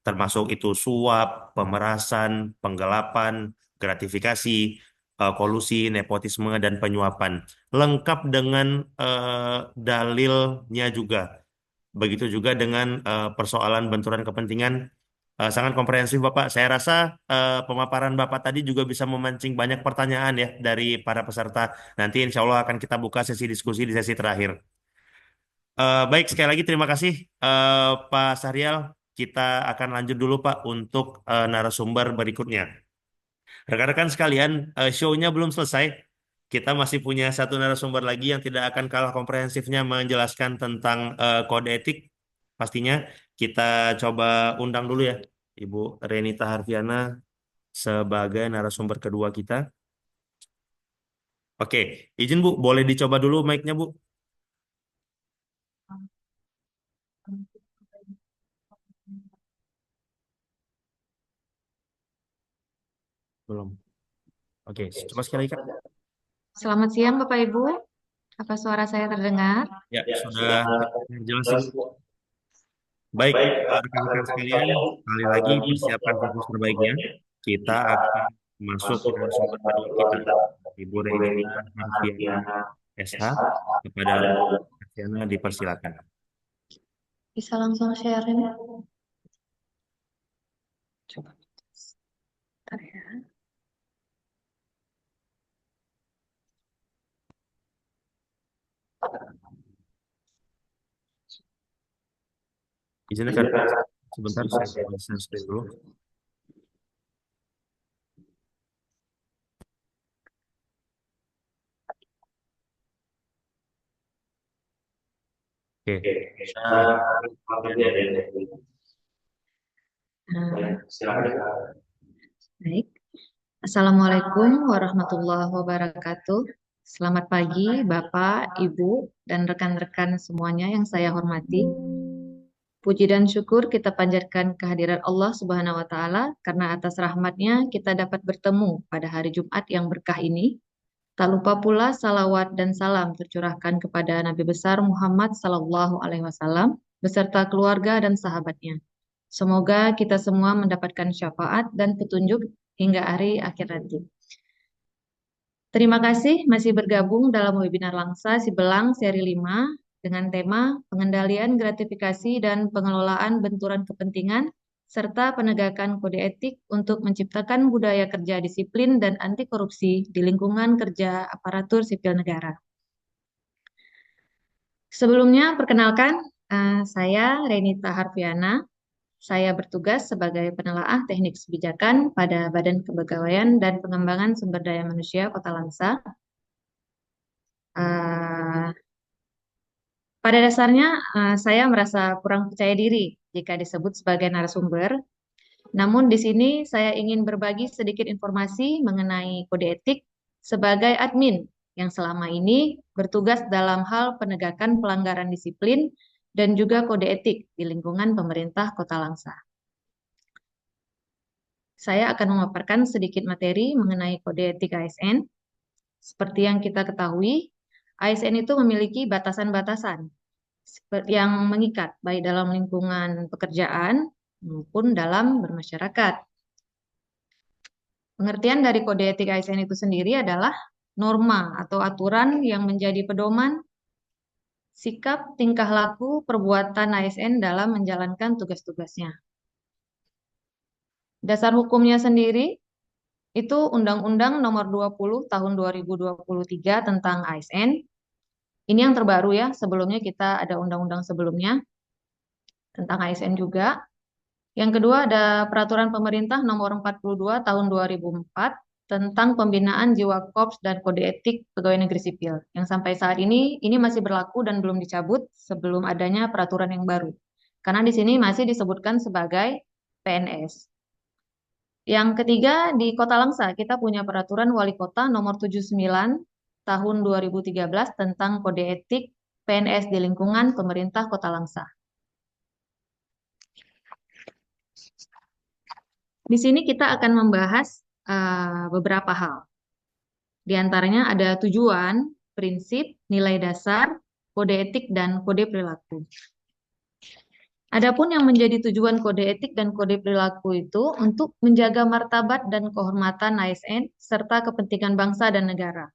termasuk itu suap, pemerasan, penggelapan, gratifikasi, kolusi, nepotisme, dan penyuapan lengkap dengan dalilnya juga. Begitu juga dengan persoalan benturan kepentingan sangat komprehensif Bapak. Saya rasa pemaparan Bapak tadi juga bisa memancing banyak pertanyaan ya dari para peserta. Nanti insya Allah akan kita buka sesi diskusi di sesi terakhir. Baik, sekali lagi terima kasih Pak Sahrial. Kita akan lanjut dulu Pak untuk narasumber berikutnya. Rekan-rekan sekalian, show-nya belum selesai. Kita masih punya satu narasumber lagi yang tidak akan kalah komprehensifnya menjelaskan tentang kode etik. Pastinya kita coba undang dulu ya, Ibu Renita Harfiana sebagai narasumber kedua kita. Oke, izin Bu, boleh dicoba dulu mic-nya Bu? Belum. Oke, coba sekali Kak. Selamat siang Bapak Ibu, apa suara saya terdengar? Ya, sudah jelas Ibu. Baik, rekan-rekan sekalian, sekali lagi persiapkan fokus terbaiknya. Kita akan masuk ke narasumber kedua kita, Ibu Renita Harfiana SH. Kepada Harfiana dipersilakan. Bisa langsung sharing? Coba. Bentar ya. Izinkan sebentar saya share screen dulu. Oke, Baik. Assalamualaikum warahmatullahi wabarakatuh. Selamat pagi Bapak, Ibu, dan rekan-rekan semuanya yang saya hormati. Puji dan syukur kita panjatkan kehadiran Allah Subhanahu wa Ta'ala, karena atas rahmatnya kita dapat bertemu pada hari Jumat yang berkah ini. Tak lupa pula salawat dan salam tercurahkan kepada Nabi besar Muhammad Sallallahu Alaihi Wasallam beserta keluarga dan sahabatnya. Semoga kita semua mendapatkan syafaat dan petunjuk hingga hari akhir nanti. Terima kasih masih bergabung dalam webinar Langsa Sibelang seri 5 dengan tema pengendalian gratifikasi dan pengelolaan benturan kepentingan serta penegakan kode etik untuk menciptakan budaya kerja disiplin dan anti korupsi di lingkungan kerja aparatur sipil negara. Sebelumnya, perkenalkan, saya Renita Harfiana. Saya bertugas sebagai penelaah teknik kebijakan pada Badan Kepegawaian dan Pengembangan Sumber Daya Manusia Kota Langsa. Pada dasarnya, saya merasa kurang percaya diri jika disebut sebagai narasumber. Namun di sini saya ingin berbagi sedikit informasi mengenai kode etik sebagai admin yang selama ini bertugas dalam hal penegakan pelanggaran disiplin dan juga kode etik di lingkungan pemerintah Kota Langsa. Saya akan memaparkan sedikit materi mengenai kode etik ASN. Seperti yang kita ketahui, ASN itu memiliki batasan-batasan yang mengikat baik dalam lingkungan pekerjaan maupun dalam bermasyarakat. Pengertian dari kode etik ASN itu sendiri adalah norma atau aturan yang menjadi pedoman sikap, tingkah laku, perbuatan ASN dalam menjalankan tugas-tugasnya. Dasar hukumnya sendiri itu Undang-Undang Nomor 20 Tahun 2023 tentang ASN Ini yang terbaru ya, sebelumnya kita ada undang-undang sebelumnya tentang ASN juga. Yang kedua ada Peraturan Pemerintah Nomor 42 Tahun 2004 tentang pembinaan jiwa korps dan kode etik pegawai negeri sipil. Yang sampai saat ini masih berlaku dan belum dicabut sebelum adanya peraturan yang baru. Karena di sini masih disebutkan sebagai PNS. Yang ketiga di Kota Langsa kita punya Peraturan Wali Kota Nomor 79 Tahun 2013 tentang kode etik PNS di lingkungan pemerintah Kota Langsa. Di sini kita akan membahas beberapa hal. Di antaranya ada tujuan, prinsip, nilai dasar, kode etik, dan kode perilaku. Adapun yang menjadi tujuan kode etik dan kode perilaku itu untuk menjaga martabat dan kehormatan ASN serta kepentingan bangsa dan negara,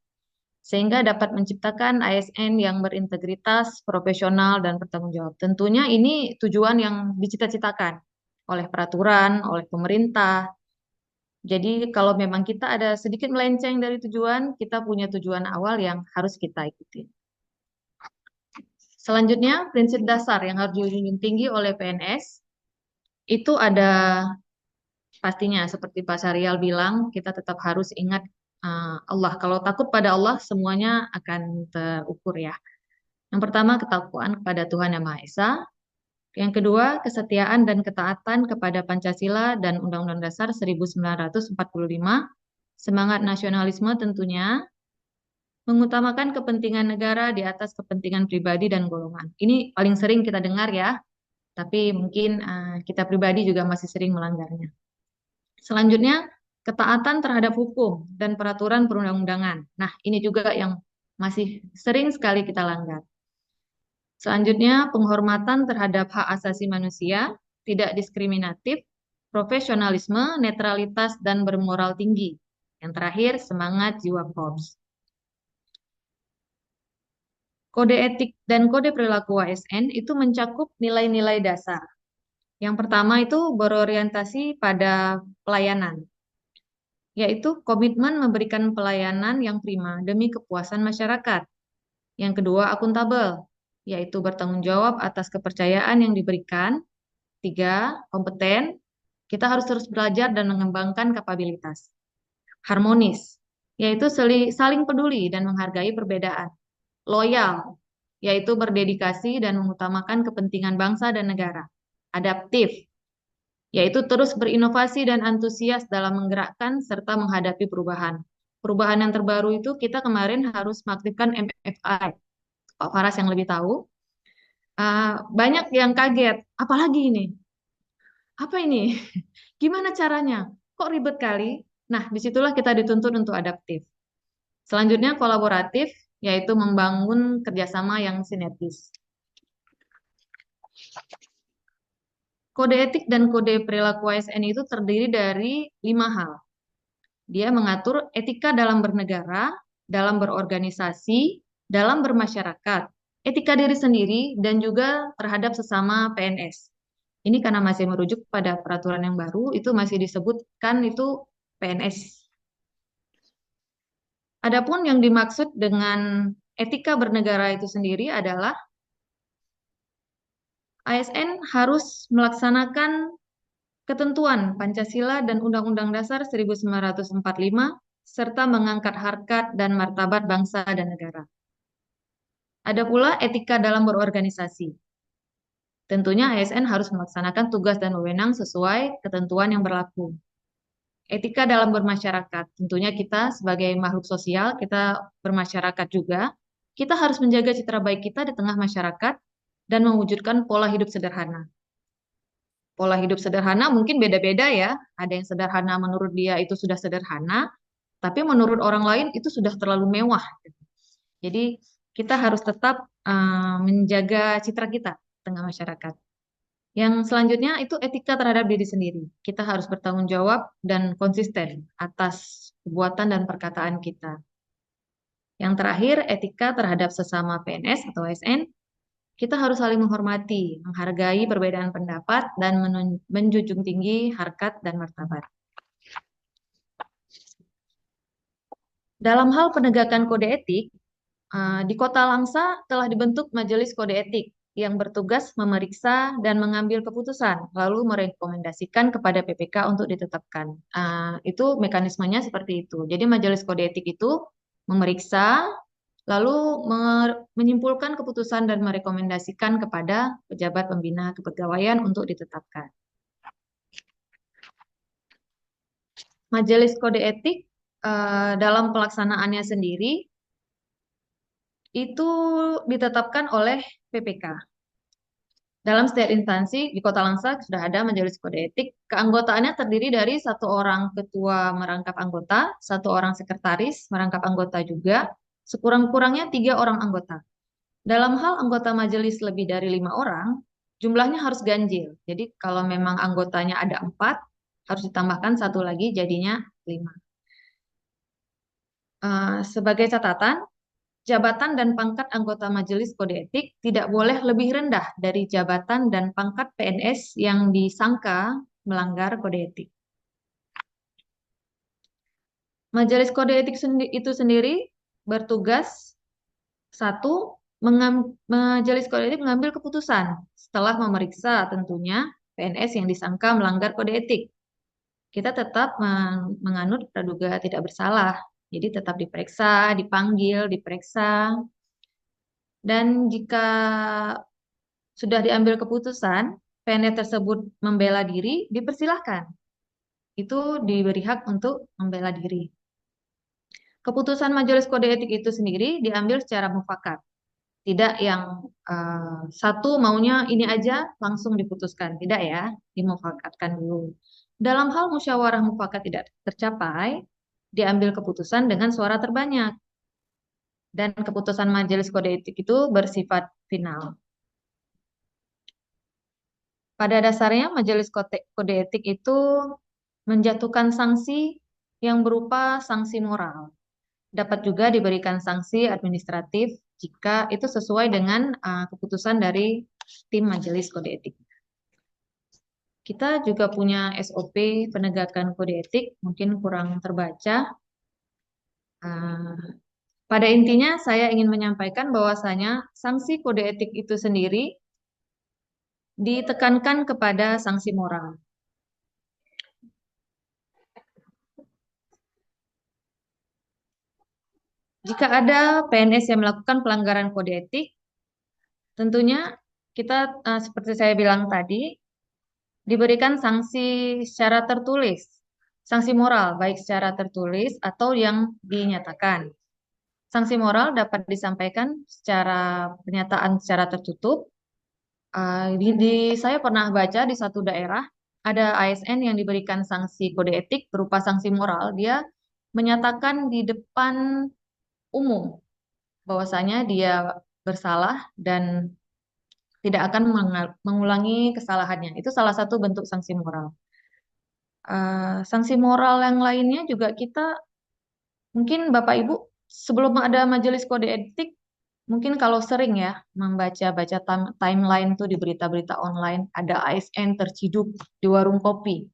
sehingga dapat menciptakan ASN yang berintegritas, profesional, dan bertanggung jawab. Tentunya ini tujuan yang dicita-citakan oleh peraturan, oleh pemerintah. Jadi kalau memang kita ada sedikit melenceng dari tujuan, kita punya tujuan awal yang harus kita ikuti. Selanjutnya, prinsip dasar yang harus dijunjung tinggi oleh PNS, itu ada pastinya seperti Pak Syarial bilang, kita tetap harus ingat Allah. Kalau takut pada Allah, semuanya akan terukur ya. Yang pertama, ketakwaan kepada Tuhan Yang Maha Esa. Yang kedua, kesetiaan dan ketaatan kepada Pancasila dan Undang-Undang Dasar 1945. Semangat nasionalisme tentunya, mengutamakan kepentingan negara di atas kepentingan pribadi dan golongan. Ini paling sering kita dengar ya, tapi mungkin kita pribadi juga masih sering melanggarnya. Selanjutnya, ketaatan terhadap hukum dan peraturan perundang-undangan. Nah, ini juga yang masih sering sekali kita langgar. Selanjutnya, penghormatan terhadap hak asasi manusia, tidak diskriminatif, profesionalisme, netralitas, dan bermoral tinggi. Yang terakhir, semangat jiwa korps. Kode etik dan kode perilaku ASN itu mencakup nilai-nilai dasar. Yang pertama itu berorientasi pada pelayanan, yaitu komitmen memberikan pelayanan yang prima demi kepuasan masyarakat. Yang kedua, akuntabel, yaitu bertanggung jawab atas kepercayaan yang diberikan. Tiga, kompeten, kita harus terus belajar dan mengembangkan kapabilitas. Harmonis, yaitu saling peduli dan menghargai perbedaan. Loyal, yaitu berdedikasi dan mengutamakan kepentingan bangsa dan negara. Adaptif, yaitu terus berinovasi dan antusias dalam menggerakkan serta menghadapi perubahan. Perubahan yang terbaru itu kita kemarin harus mengaktifkan MFI. Pak Faras yang lebih tahu. Banyak yang kaget, apalagi ini? Apa ini? Gimana caranya? Kok ribet kali? Nah, disitulah kita dituntut untuk adaptif. Selanjutnya kolaboratif, yaitu membangun kerjasama yang sinergis. Kode etik dan kode perilaku ASN itu terdiri dari 5 hal. Dia mengatur etika dalam bernegara, dalam berorganisasi, dalam bermasyarakat, etika diri sendiri, dan juga terhadap sesama PNS. Ini karena masih merujuk pada peraturan yang baru, itu masih disebutkan itu PNS. Adapun yang dimaksud dengan etika bernegara itu sendiri adalah ASN harus melaksanakan ketentuan Pancasila dan Undang-Undang Dasar 1945 serta mengangkat harkat dan martabat bangsa dan negara. Ada pula etika dalam berorganisasi. Tentunya ASN harus melaksanakan tugas dan wewenang sesuai ketentuan yang berlaku. Etika dalam bermasyarakat. Tentunya kita sebagai makhluk sosial, kita bermasyarakat juga. Kita harus menjaga citra baik kita di tengah masyarakat dan mewujudkan pola hidup sederhana. Pola hidup sederhana mungkin beda-beda ya. Ada yang sederhana menurut dia itu sudah sederhana, tapi menurut orang lain itu sudah terlalu mewah. Jadi kita harus tetap menjaga citra kita di tengah masyarakat. Yang selanjutnya itu etika terhadap diri sendiri. Kita harus bertanggung jawab dan konsisten atas perbuatan dan perkataan kita. Yang terakhir, etika terhadap sesama PNS atau ASN. Kita harus saling menghormati, menghargai perbedaan pendapat, dan menjunjung tinggi harkat dan martabat. Dalam hal penegakan kode etik, Di Kota Langsa telah dibentuk Majelis Kode Etik yang bertugas memeriksa dan mengambil keputusan, lalu merekomendasikan kepada PPK untuk ditetapkan. Itu mekanismenya seperti itu. Jadi Majelis Kode Etik itu memeriksa, lalu menyimpulkan keputusan dan merekomendasikan kepada pejabat pembina kepegawaian untuk ditetapkan. Majelis Kode Etik dalam pelaksanaannya sendiri itu ditetapkan oleh PPK. Dalam setiap instansi di Kota Langsa sudah ada Majelis Kode Etik. Keanggotaannya terdiri dari 1 orang ketua merangkap anggota, 1 orang sekretaris merangkap anggota juga, sekurang-kurangnya 3 orang anggota. Dalam hal anggota majelis lebih dari 5 orang, jumlahnya harus ganjil. Jadi kalau memang anggotanya ada 4, harus ditambahkan 1 lagi, jadinya 5. Sebagai catatan, jabatan dan pangkat anggota Majelis Kode Etik tidak boleh lebih rendah dari jabatan dan pangkat PNS yang disangka melanggar kode etik. Majelis Kode Etik itu sendiri bertugas, 1, Majelis Kode Etik mengambil keputusan setelah memeriksa tentunya PNS yang disangka melanggar kode etik. Kita tetap menganut praduga tidak bersalah. Jadi tetap diperiksa, dipanggil, diperiksa. Dan jika sudah diambil keputusan, PNS tersebut membela diri, dipersilahkan. Itu diberi hak untuk membela diri. Keputusan Majelis Kode Etik itu sendiri diambil secara mufakat. Tidak yang satu maunya ini aja langsung diputuskan. Tidak ya, dimufakatkan dulu. Dalam hal musyawarah mufakat tidak tercapai, diambil keputusan dengan suara terbanyak. Dan keputusan Majelis Kode Etik itu bersifat final. Pada dasarnya Majelis Kode Etik itu menjatuhkan sanksi yang berupa sanksi moral. Dapat juga diberikan sanksi administratif jika itu sesuai dengan keputusan dari tim Majelis Kode Etik. Kita juga punya SOP penegakan kode etik, mungkin kurang terbaca. Pada intinya saya ingin menyampaikan bahwasanya sanksi kode etik itu sendiri ditekankan kepada sanksi moral. Jika ada PNS yang melakukan pelanggaran kode etik, tentunya kita seperti saya bilang tadi, diberikan sanksi secara tertulis, sanksi moral baik secara tertulis atau yang dinyatakan. Sanksi moral dapat disampaikan secara pernyataan secara tertutup. Saya pernah baca di satu daerah ada ASN yang diberikan sanksi kode etik berupa sanksi moral. Dia menyatakan di depan umum bahwasanya dia bersalah dan tidak akan mengulangi kesalahannya. Itu salah satu bentuk sanksi moral. Sanksi moral yang lainnya juga kita, mungkin Bapak Ibu sebelum ada majelis kode etik, mungkin kalau sering ya membaca-baca timeline tuh di berita-berita online, ada ASN terciduk di warung kopi.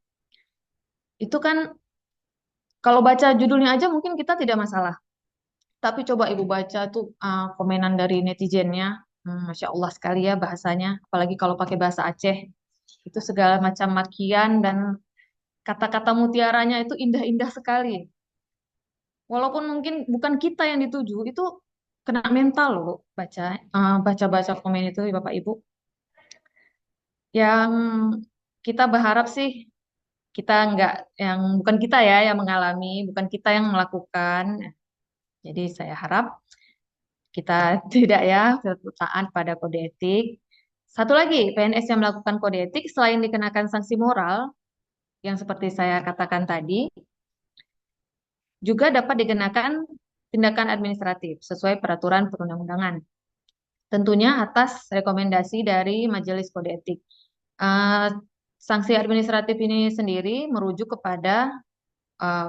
Itu kan kalau baca judulnya aja mungkin kita tidak masalah. Tapi coba Ibu baca tuh komenan dari netizennya, Masya Allah sekali ya bahasanya, apalagi kalau pakai bahasa Aceh. Itu segala macam makian dan kata-kata mutiaranya itu indah-indah sekali. Walaupun mungkin bukan kita yang dituju, itu kena mental loh baca-baca komen itu Bapak Ibu. Yang kita berharap sih kita nggak, yang bukan kita ya yang mengalami, bukan kita yang melakukan. Jadi saya harap kita tidak ya taat pada kode etik. Satu lagi, PNS yang melakukan kode etik selain dikenakan sanksi moral yang seperti saya katakan tadi, juga dapat dikenakan tindakan administratif sesuai peraturan perundang-undangan. Tentunya atas rekomendasi dari Majelis Kode Etik. Sanksi administratif ini sendiri merujuk kepada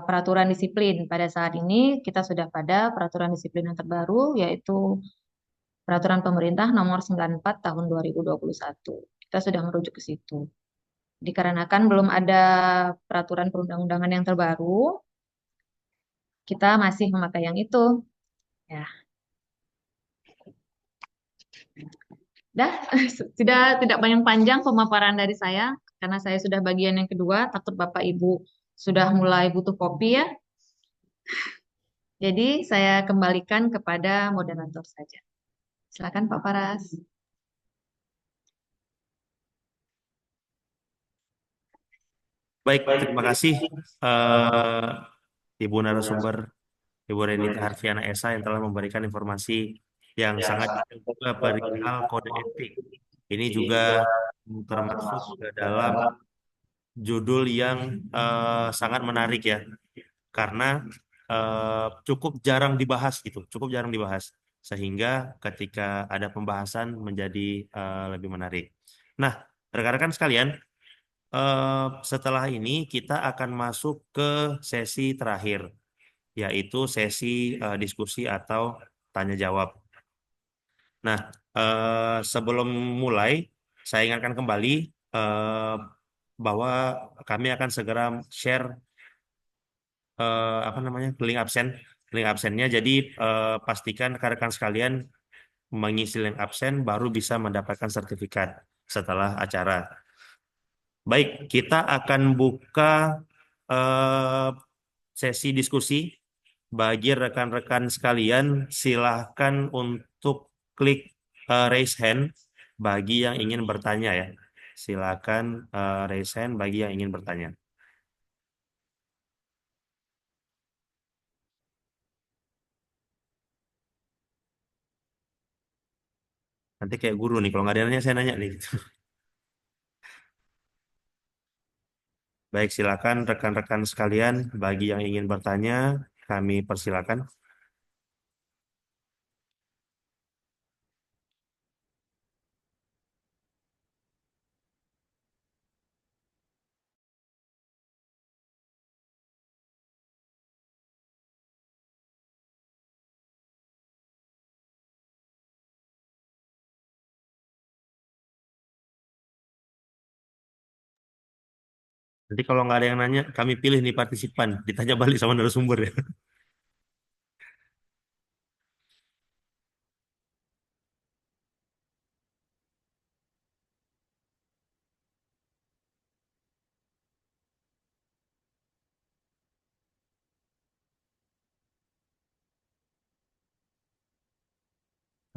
peraturan disiplin. Pada saat ini kita sudah pada peraturan disiplin yang terbaru, yaitu Peraturan Pemerintah Nomor 94 Tahun 2021. Kita sudah merujuk ke situ. Dikarenakan belum ada peraturan perundang-undangan yang terbaru, kita masih memakai yang itu. Ya. Dah, tidak panjang-panjang pemaparan dari saya karena saya sudah bagian yang kedua. Takut Bapak Ibu sudah mulai butuh kopi ya. Jadi saya kembalikan kepada moderator saja. Silakan Pak Paras. Baik, terima kasih eh, Ibu narasumber, Ibu Renita Harfiana Esa yang telah memberikan informasi yang sangat detail juga perihal kode etik. Ini juga termasuk ke dalam judul yang sangat menarik ya, karena cukup jarang dibahas gitu, cukup jarang dibahas, sehingga ketika ada pembahasan menjadi lebih menarik. Nah, rekan-rekan sekalian, setelah ini kita akan masuk ke sesi terakhir, yaitu sesi diskusi atau tanya jawab. Nah, sebelum mulai, saya ingatkan kembali bahwa kami akan segera share apa namanya link absennya. Jadi pastikan rekan-rekan sekalian mengisi link absen baru bisa mendapatkan sertifikat setelah acara. Baik, kita akan buka eh, sesi diskusi. Bagi rekan-rekan sekalian, silahkan untuk klik raise hand bagi yang ingin bertanya ya. Silakan raise hand bagi yang ingin bertanya. Nanti kayak guru nih, kalau nggak ada yang nanya saya nanya nih. Baik, silakan rekan-rekan sekalian bagi yang ingin bertanya, kami persilakan. Nanti kalau nggak ada yang nanya, kami pilih nih partisipan, ditanya balik sama narasumber ya.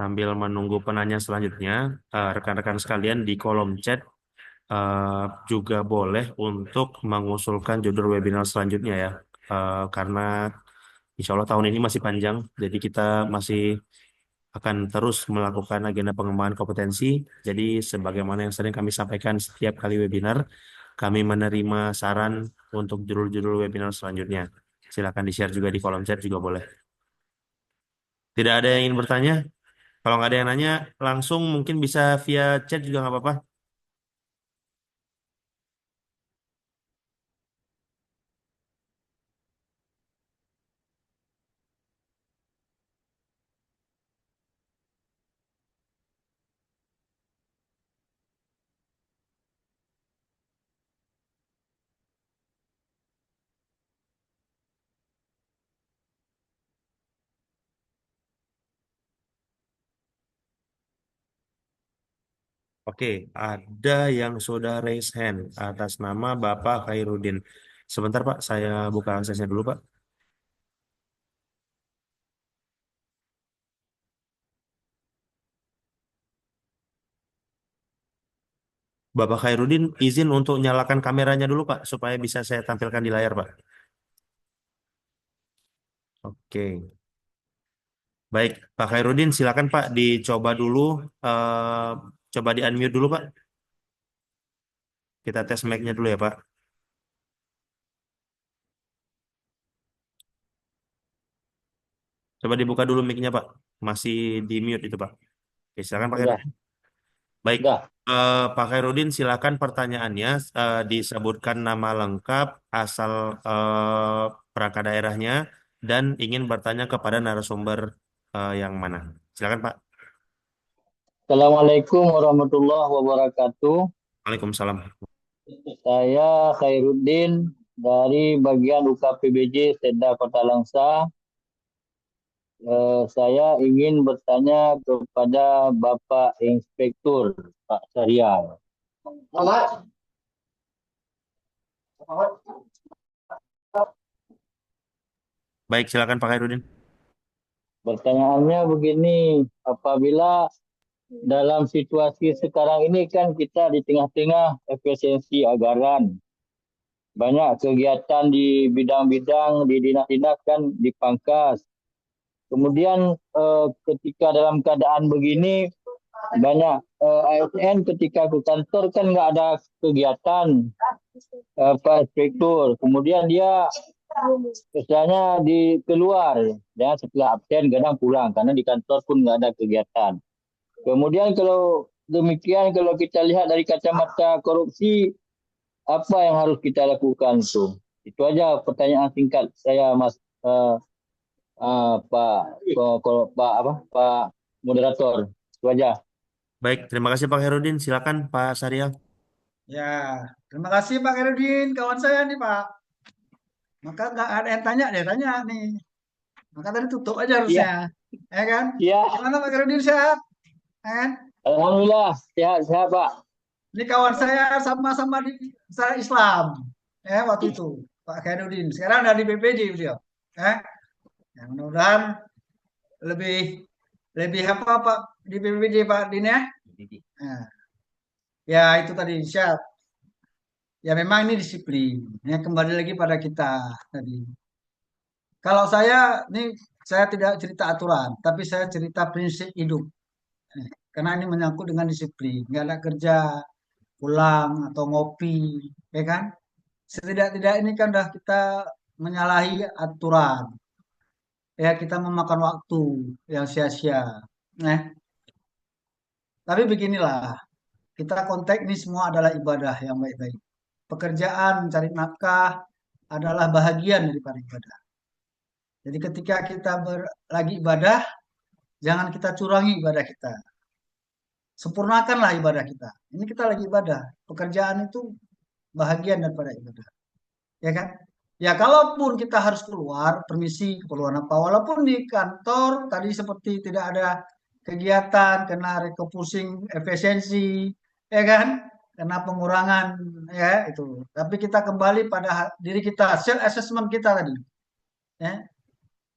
Sambil menunggu penanya selanjutnya, rekan-rekan sekalian di kolom chat juga boleh untuk mengusulkan judul webinar selanjutnya ya. Karena insya Allah tahun ini masih panjang, jadi kita masih akan terus melakukan agenda pengembangan kompetensi. Jadi sebagaimana yang sering kami sampaikan setiap kali webinar, kami menerima saran untuk judul-judul webinar selanjutnya. Silakan di-share juga di kolom chat juga boleh. Tidak ada yang ingin bertanya? Kalau nggak ada yang nanya, langsung mungkin bisa via chat juga nggak apa-apa. Oke, ada yang sudah raise hand atas nama Bapak Khairuddin. Sebentar Pak, saya buka aksesnya dulu Pak. Bapak Khairuddin izin untuk nyalakan kameranya dulu Pak, supaya bisa saya tampilkan di layar Pak. Oke, baik Pak Khairuddin silakan Pak dicoba dulu, eh, coba di unmute dulu Pak. Kita tes mic-nya dulu ya Pak. Coba dibuka dulu mic-nya Pak. Masih di mute itu Pak. Oke, silakan Pak Udah, Khairuddin. Baik, udah. Pak Khairuddin, silakan pertanyaannya, disebutkan nama lengkap, asal perangkat daerahnya, dan ingin bertanya kepada narasumber yang mana. Silakan Pak. Assalamualaikum warahmatullahi wabarakatuh. Waalaikumsalam. Saya Khairuddin dari bagian UKPBJ Seda Kota Langsa. Saya ingin bertanya kepada Bapak Inspektur Pak Syarial. Baik, silakan Pak Khairuddin. Pertanyaannya begini, apabila dalam situasi sekarang ini kan kita di tengah-tengah efisiensi anggaran, banyak kegiatan di bidang-bidang di dinas-dinas kan dipangkas. Kemudian ketika dalam keadaan begini banyak ASN ketika ke kantor kan nggak ada kegiatan Pak Inspektur. Kemudian dia misalnya di keluar, ya setelah absen kadang pulang karena di kantor pun nggak ada kegiatan. Kemudian kalau demikian, kalau kita lihat dari kacamata korupsi, apa yang harus kita lakukan tuh? Itu aja pertanyaan singkat saya, Mas Pak moderator. Itu aja. Baik, terima kasih Pak Khairuddin. Silakan Pak Syarial. Ya, terima kasih Pak Herudin, kawan saya nih Pak. Maka nggak ada yang tanya deh, tanya nih. Maka tadi tutup aja Iya, harusnya, ya kan? iya. Gimana Pak Herudin sehat? Ya kan? Alhamdulillah sehat-sehat Pak. Ini kawan saya sama-sama di saya Islam, ya waktu itu Pak Herudin. Sekarang dari BPJ beliau, ya. Ya, mudah-mudahan lebih lebih apa Pak di BPJ Pak Din ya? Nah, ya itu tadi siap. Ya memang ini disiplin. Ya kembali lagi pada kita tadi. Kalau saya ini saya tidak cerita aturan, tapi saya cerita prinsip hidup. Karena ini menyangkut dengan disiplin. Nggak ada kerja pulang atau ngopi, ya kan? Setidak-tidak ini kan udah kita menyalahi aturan. Ya kita memakan waktu yang sia-sia. Nah, tapi beginilah, kita konteks ini semua adalah ibadah yang baik-baik. Pekerjaan mencari nafkah adalah bahagian daripada ibadah. Jadi ketika kita lagi ibadah, jangan kita curangi ibadah kita. Sempurnakanlah ibadah kita. Ini kita lagi ibadah. Pekerjaan itu bahagian daripada ibadah. Ya kan? Ya kalaupun kita harus keluar, permisi keperluan apa. Walaupun di kantor tadi seperti tidak ada kegiatan, kena refocusing efisiensi, ya kan? Kena pengurangan, ya itu. Tapi kita kembali pada diri kita, self assessment kita tadi. Ya,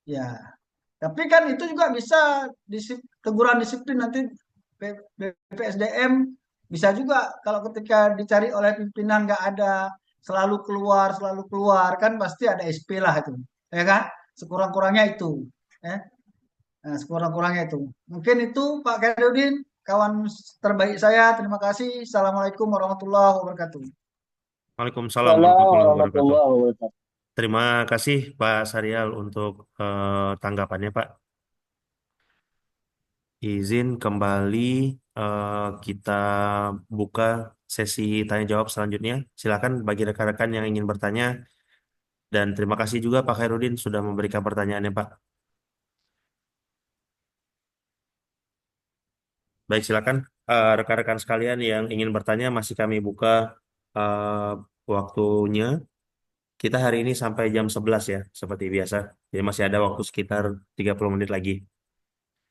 ya. Tapi kan itu juga bisa teguran disiplin nanti BPSDM bisa juga kalau ketika dicari oleh pimpinan nggak ada selalu keluar kan pasti ada SP lah itu ya kan sekurang-kurangnya itu ya nah, sekurang-kurangnya itu mungkin itu Pak Khairuddin kawan terbaik saya terima kasih Assalamualaikum warahmatullahi wabarakatuh. Waalaikumsalam Assalamualaikum warahmatullahi wabarakatuh. warahmatullahi wabarakatuh. Terima kasih Pak Syarial untuk tanggapannya Pak. Izin kembali kita buka sesi tanya jawab selanjutnya. Silakan bagi rekan-rekan yang ingin bertanya dan terima kasih juga Pak Khairuddin sudah memberikan pertanyaannya Pak. Baik, silakan rekan-rekan sekalian yang ingin bertanya masih kami buka eh, waktunya. Kita hari ini sampai jam 11 ya, seperti biasa. Jadi masih ada waktu sekitar 30 menit lagi.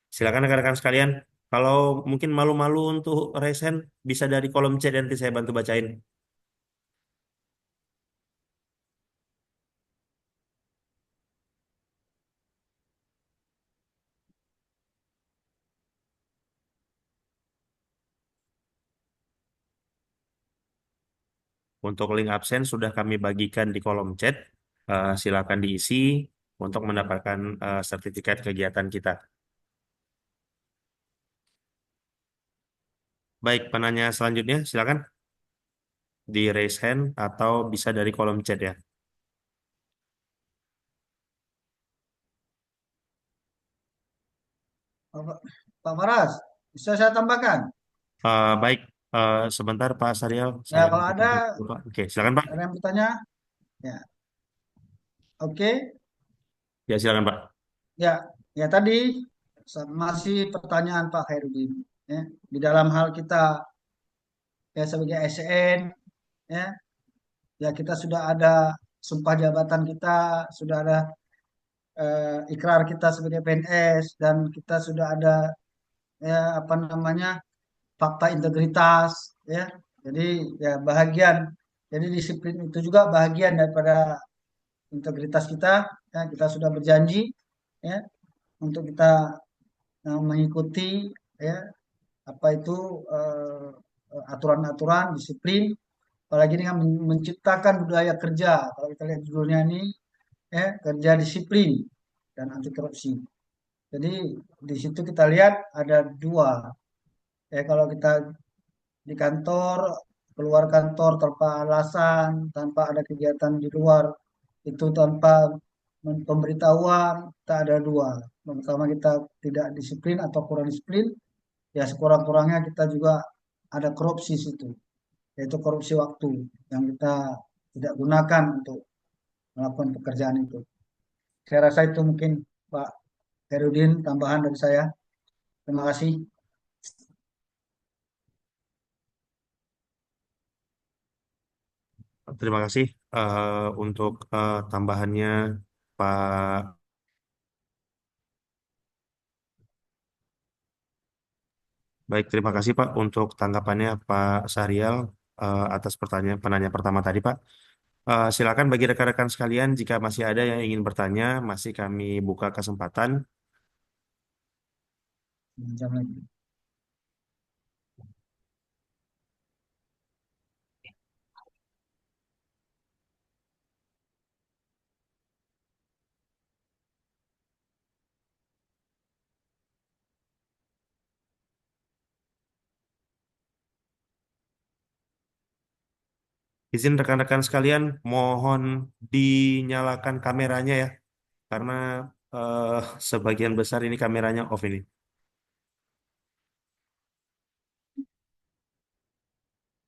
Silakan rekan-rekan sekalian, kalau mungkin malu-malu untuk raise hand, bisa dari kolom chat nanti saya bantu bacain. Untuk link absen sudah kami bagikan di kolom chat. Silakan diisi untuk mendapatkan sertifikat kegiatan kita. Baik, penanya selanjutnya silakan di raise hand atau bisa dari kolom chat ya. Pak Faras bisa saya tambahkan Baik, sebentar Pak Saryal, ya saya kalau ada lupa. Oke, silakan Pak. yang bertanya ya oke. Ya, silakan Pak. Ya, ya tadi masih pertanyaan Pak Khairuddin. Ya, di dalam hal kita ya sebagai ASN, ya, ya kita sudah ada sumpah jabatan kita, sudah ada ikrar kita sebagai PNS dan kita sudah ada ya apa namanya fakta integritas ya. Jadi ya bahagian. Jadi disiplin itu juga bahagian daripada integritas kita. Ya, kita sudah berjanji ya untuk kita mengikuti ya apa itu aturan-aturan disiplin, apalagi dengan menciptakan budaya kerja. Kalau kita lihat judulnya ini ya kerja disiplin dan anti korupsi. Jadi di situ kita lihat ada dua. Ya kalau kita di kantor, keluar kantor tanpa alasan, tanpa ada kegiatan di luar, itu tanpa pemberitahuan, kita ada dua. Pertama kita tidak disiplin atau kurang disiplin, ya sekurang-kurangnya kita juga ada korupsi situ, yaitu korupsi waktu yang kita tidak gunakan untuk melakukan pekerjaan itu. Saya rasa itu mungkin Pak Herudin tambahan dari saya. Terima kasih. Terima kasih untuk tambahannya Pak. Baik, terima kasih Pak untuk tanggapannya Pak Sahrial atas pertanyaan penanya pertama tadi Pak. Silakan bagi rekan-rekan sekalian jika masih ada yang ingin bertanya, masih kami buka kesempatan. Jam lagi. Izin rekan-rekan sekalian, mohon dinyalakan kameranya ya, karena eh, sebagian besar ini kameranya off ini.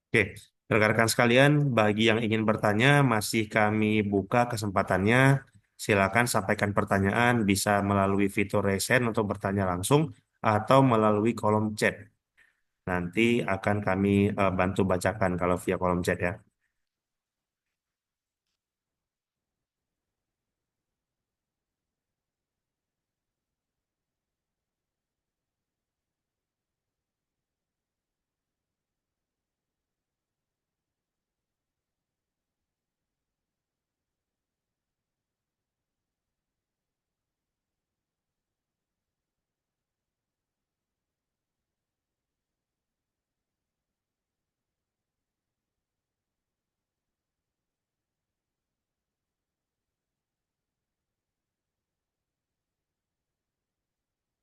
Oke, rekan-rekan sekalian, bagi yang ingin bertanya, masih kami buka kesempatannya. Silakan sampaikan pertanyaan, bisa melalui fitur raise hand untuk bertanya langsung, atau melalui kolom chat. Nanti akan kami bantu bacakan kalau via kolom chat ya.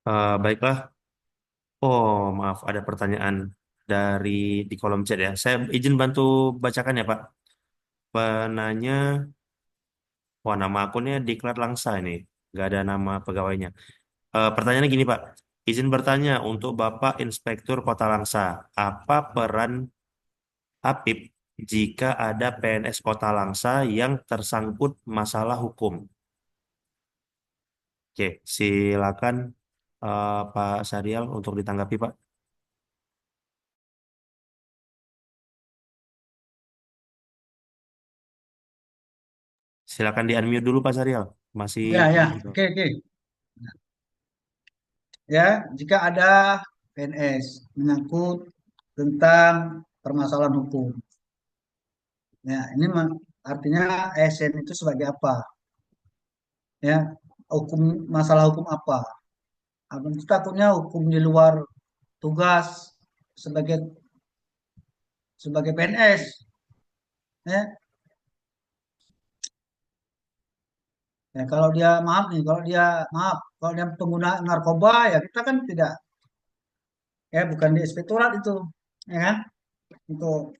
Baiklah. Oh, maaf, ada pertanyaan dari di kolom chat ya. Saya izin bantu bacakan ya, Pak. Penanya, wah nama akunnya Diklat Langsa ini, nggak ada nama pegawainya. Pertanyaannya gini, Pak. Izin bertanya untuk Bapak Inspektur Kota Langsa, apa peran APIP jika ada PNS Kota Langsa yang tersangkut masalah hukum? Oke, silakan Pak Sarial untuk ditanggapi, Pak. Silakan di-unmute dulu Pak Sarial. Masih Ya, ya, gitu. oke, oke. Ya, jika ada PNS menyangkut tentang permasalahan hukum, ya ini artinya ASN itu sebagai apa? Ya, hukum masalah hukum apa? Itu takutnya hukum di luar tugas sebagai sebagai PNS, ya. Ya, kalau dia maaf nih, kalau dia pengguna narkoba ya kita kan tidak, ya bukan di inspektorat itu, ya kan, untuk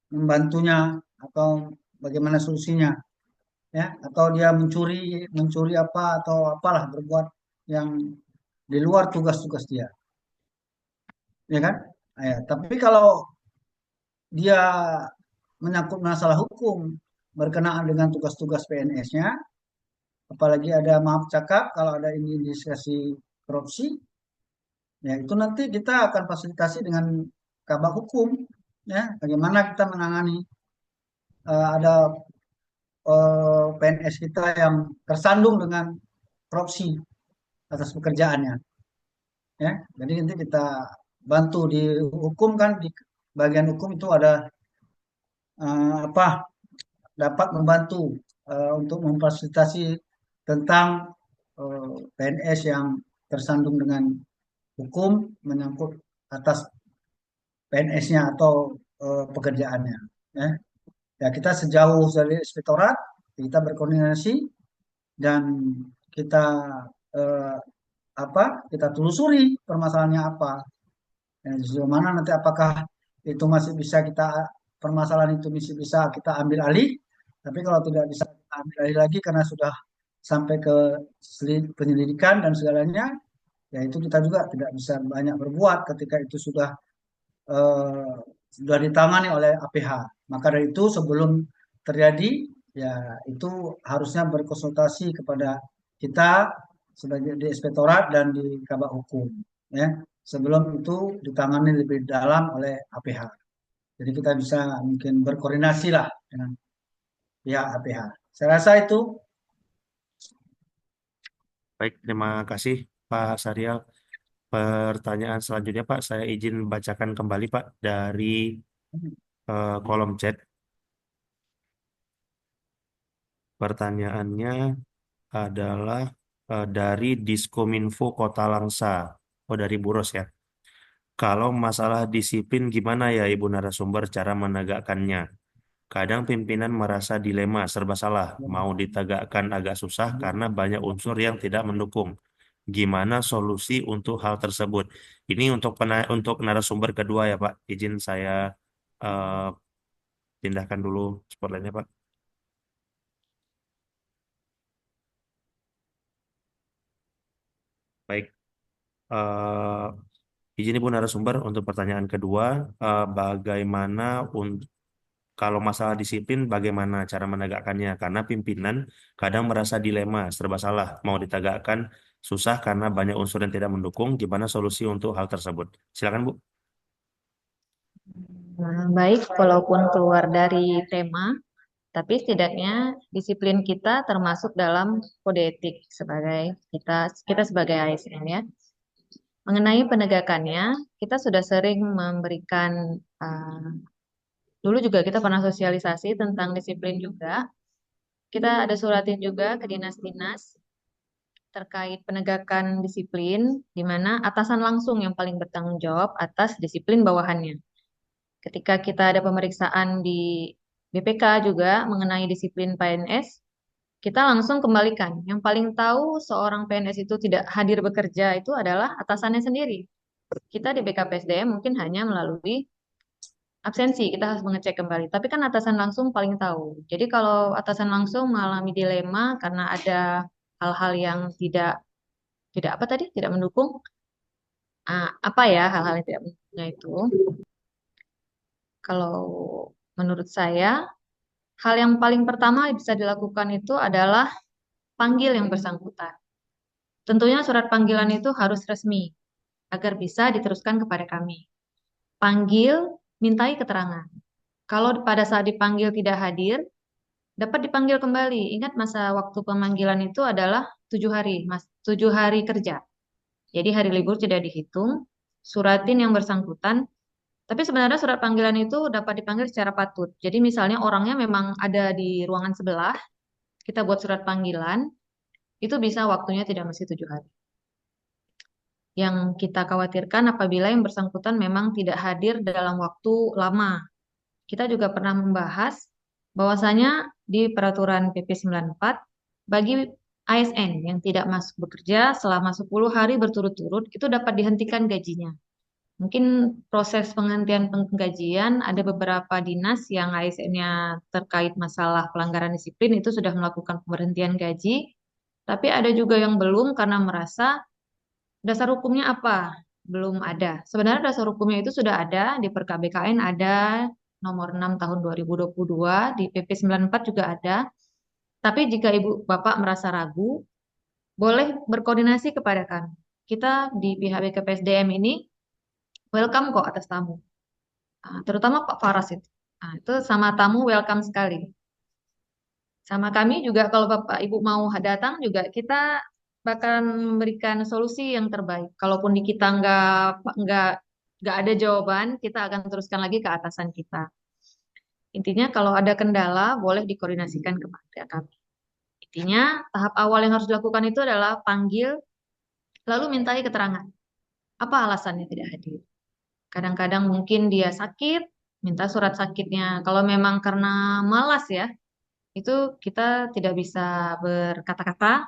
membantunya atau bagaimana solusinya, ya, atau dia mencuri mencuri apa atau apalah berbuat yang di luar tugas-tugas dia, ya kan. Nah, ya, tapi kalau dia menyangkut masalah hukum berkenaan dengan tugas-tugas PNS-nya, apalagi ada maaf cakap kalau ada indikasi korupsi, ya itu nanti kita akan fasilitasi dengan kabak hukum, ya bagaimana kita menangani ada PNS kita yang tersandung dengan korupsi atas pekerjaannya. Ya, jadi nanti kita bantu di hukum kan di bagian hukum itu ada apa dapat membantu untuk memfasilitasi tentang PNS yang tersandung dengan hukum menyangkut atas PNS-nya atau pekerjaannya. Ya. Ya, kita sejauh dari inspektorat kita berkoordinasi dan kita eh, apa? Kita telusuri permasalahannya apa. Dan sejauh mana nanti apakah itu masih bisa kita permasalahan itu masih bisa kita ambil alih. Tapi kalau tidak bisa kita ambil alih lagi karena sudah sampai ke penyelidikan dan segalanya, ya itu kita juga tidak bisa banyak berbuat ketika itu eh, sudah ditangani oleh APH. Maka dari itu sebelum terjadi ya itu harusnya berkonsultasi kepada kita sebagai di inspektorat dan di kabak hukum ya sebelum itu ditangani lebih dalam oleh APH. Jadi kita bisa mungkin berkoordinasi lah dengan pihak APH. Saya rasa itu. Baik, terima kasih Pak Saryal. Pertanyaan selanjutnya Pak, saya izin bacakan kembali Pak dari kolom chat. Pertanyaannya adalah dari Diskominfo Kota Langsa. Oh, dari Buros ya. Kalau masalah disiplin gimana ya Ibu narasumber cara menegakkannya? Kadang pimpinan merasa dilema, serba salah. Mau ditegakkan agak susah karena banyak unsur yang tidak mendukung. Gimana solusi untuk hal tersebut? Ini untuk narasumber kedua ya Pak. Izin saya eh, pindahkan dulu spotlightnya Pak. Baik. Izin Ibu narasumber untuk pertanyaan kedua, bagaimana kalau masalah disiplin, bagaimana cara menegakkannya? Karena pimpinan kadang merasa dilema, serba salah, mau ditegakkan susah karena banyak unsur yang tidak mendukung. Gimana solusi untuk hal tersebut? Silakan Bu. Baik, walaupun keluar dari tema, tapi setidaknya disiplin kita termasuk dalam kode etik sebagai kita sebagai ASN ya. Mengenai penegakannya, kita sudah sering memberikan dulu juga kita pernah sosialisasi tentang disiplin juga. Kita ada suratin juga ke dinas-dinas terkait penegakan disiplin, di mana atasan langsung yang paling bertanggung jawab atas disiplin bawahannya. Ketika kita ada pemeriksaan di BPK juga mengenai disiplin PNS, kita langsung kembalikan. Yang paling tahu seorang PNS itu tidak hadir bekerja itu adalah atasannya sendiri. Kita di BKPSDM mungkin hanya melalui absensi, kita harus mengecek kembali. Tapi kan atasan langsung paling tahu. Jadi kalau atasan langsung mengalami dilema karena ada hal-hal yang tidak tidak apa tadi tidak mendukung, apa ya hal-hal yang tidak mendukungnya itu? Kalau menurut saya, hal yang paling pertama yang bisa dilakukan itu adalah panggil yang bersangkutan. Tentunya surat panggilan itu harus resmi agar bisa diteruskan kepada kami. Panggil, mintai keterangan. Kalau pada saat dipanggil tidak hadir, dapat dipanggil kembali. Ingat masa waktu pemanggilan itu adalah 7 hari, 7 hari kerja. Jadi hari libur tidak dihitung. Suratin yang bersangkutan. Tapi sebenarnya surat panggilan itu dapat dipanggil secara patut. Jadi misalnya orangnya memang ada di ruangan sebelah, kita buat surat panggilan, itu bisa waktunya tidak mesti 7 hari. Yang kita khawatirkan apabila yang bersangkutan memang tidak hadir dalam waktu lama. Kita juga pernah membahas bahwasanya di peraturan PP 94 bagi ASN yang tidak masuk bekerja selama 10 hari berturut-turut itu dapat dihentikan gajinya. Mungkin proses penghentian penggajian ada beberapa dinas yang ASN-nya terkait masalah pelanggaran disiplin itu sudah melakukan pemberhentian gaji, tapi ada juga yang belum karena merasa dasar hukumnya apa? Belum ada. Sebenarnya dasar hukumnya itu sudah ada di PKBKN ada nomor 6 tahun 2022, di PP 94 juga ada. Tapi jika Ibu Bapak merasa ragu, boleh berkoordinasi kepada kami. Kita di pihak BKPSDM ini welcome kok atas tamu. Terutama Pak Faras itu. Itu sama tamu welcome sekali. Sama kami juga kalau Bapak Ibu mau datang juga kita bahkan memberikan solusi yang terbaik. Kalaupun di kita nggak ada jawaban, kita akan teruskan lagi ke atasan kita. Intinya kalau ada kendala boleh dikoordinasikan kepada kami. Intinya tahap awal yang harus dilakukan itu adalah panggil lalu mintai keterangan. Apa alasannya tidak hadir? Kadang-kadang mungkin dia sakit, minta surat sakitnya. Kalau memang karena malas ya, itu kita tidak bisa berkata-kata.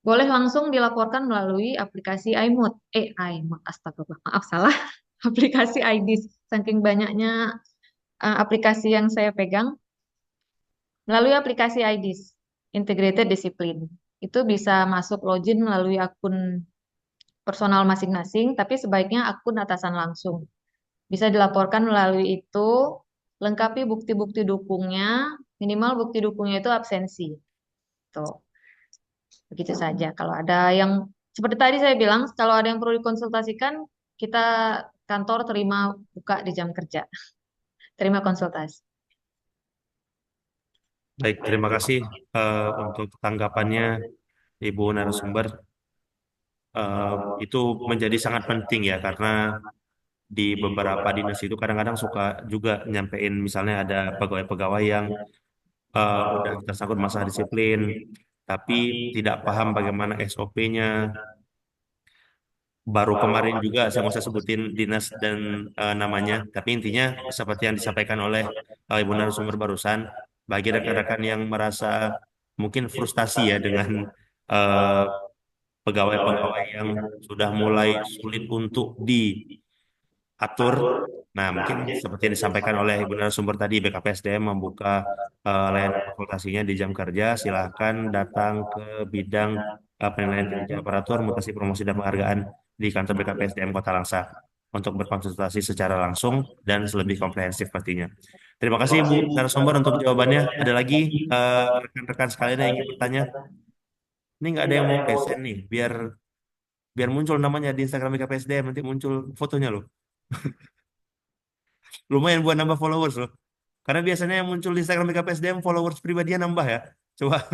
Boleh langsung dilaporkan melalui aplikasi iMood. iMood, astagfirullah, maaf salah. Aplikasi IDIS. Saking banyaknya aplikasi yang saya pegang. Melalui aplikasi IDIS, Integrated Discipline. Itu bisa masuk login melalui akun personal masing-masing, tapi sebaiknya akun atasan langsung. Bisa dilaporkan melalui itu, lengkapi bukti-bukti dukungnya, minimal bukti dukungnya itu absensi. Tuh. Begitu saja. Kalau ada yang seperti tadi saya bilang, kalau ada yang perlu dikonsultasikan, kita kantor terima buka di jam kerja. Terima konsultasi. Baik, terima kasih untuk tanggapannya Ibu narasumber. Itu menjadi sangat penting ya, karena di beberapa dinas itu kadang-kadang suka juga nyampein misalnya ada pegawai-pegawai yang udah tersangkut masalah disiplin, tapi tidak paham bagaimana SOP-nya. Baru kemarin juga saya mau saya sebutin dinas dan namanya, tapi intinya seperti yang disampaikan oleh Ibu narasumber barusan, bagi rekan-rekan yang merasa mungkin frustasi ya dengan eh, pegawai-pegawai yang sudah mulai sulit untuk diatur. Nah, mungkin seperti yang disampaikan oleh Ibu narasumber tadi, BKPSDM membuka layanan konsultasinya di jam kerja. Silahkan datang ke bidang penilaian kinerja aparatur, mutasi promosi dan penghargaan di kantor BKPSDM Kota Langsa untuk berkonsultasi secara langsung dan lebih komprehensif pastinya. Terima kasih Ibu narasumber untuk jawabannya. Ada lagi rekan-rekan sekalian yang ingin bertanya? Ini nggak ada yang mau present nih, biar biar muncul namanya di Instagram BKPSDM, nanti muncul fotonya loh. Lumayan buat nambah followers loh. Karena biasanya yang muncul di Instagram BKPSDM followers pribadinya nambah ya. Coba.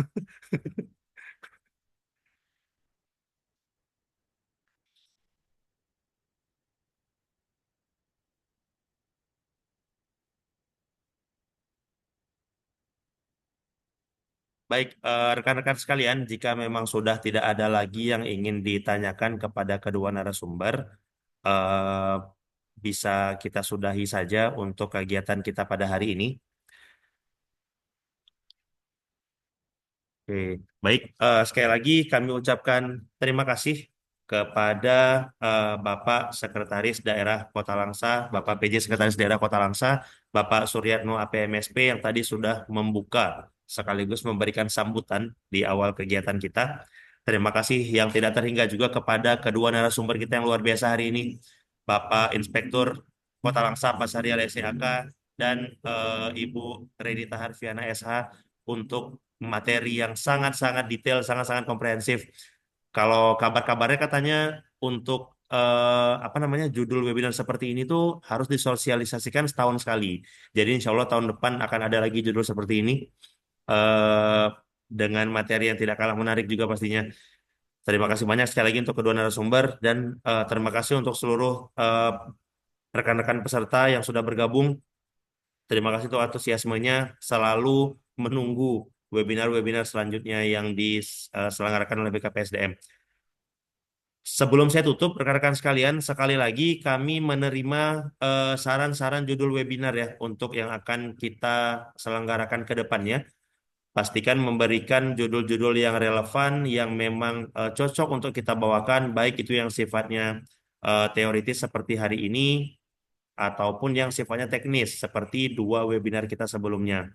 Baik, rekan-rekan sekalian, jika memang sudah tidak ada lagi yang ingin ditanyakan kepada kedua narasumber, eh, bisa kita sudahi saja untuk kegiatan kita pada hari ini. Oke, baik. Sekali lagi kami ucapkan terima kasih kepada Bapak Sekretaris Daerah Kota Langsa, Bapak PJ Sekretaris Daerah Kota Langsa, Bapak Suryatno APMSP yang tadi sudah membuka sekaligus memberikan sambutan di awal kegiatan kita. Terima kasih yang tidak terhingga juga kepada kedua narasumber kita yang luar biasa hari ini, Bapak Inspektur Kota Langsa Pak Syahrial SIAK dan Ibu Renita Harfiana SH untuk materi yang sangat-sangat detail, sangat-sangat komprehensif. Kalau kabar-kabarnya katanya untuk apa namanya judul webinar seperti ini tuh harus disosialisasikan setahun sekali. Jadi insya Allah tahun depan akan ada lagi judul seperti ini eh, dengan materi yang tidak kalah menarik juga pastinya. Terima kasih banyak sekali lagi untuk kedua narasumber dan terima kasih untuk seluruh rekan-rekan peserta yang sudah bergabung. Terima kasih untuk antusiasmenya, selalu menunggu webinar-webinar selanjutnya yang diselenggarakan oleh BKPSDM. Sebelum saya tutup, rekan-rekan sekalian, sekali lagi kami menerima saran-saran judul webinar ya untuk yang akan kita selenggarakan ke depannya. Pastikan memberikan judul-judul yang relevan, yang memang cocok untuk kita bawakan, baik itu yang sifatnya teoritis seperti hari ini, ataupun yang sifatnya teknis seperti dua webinar kita sebelumnya.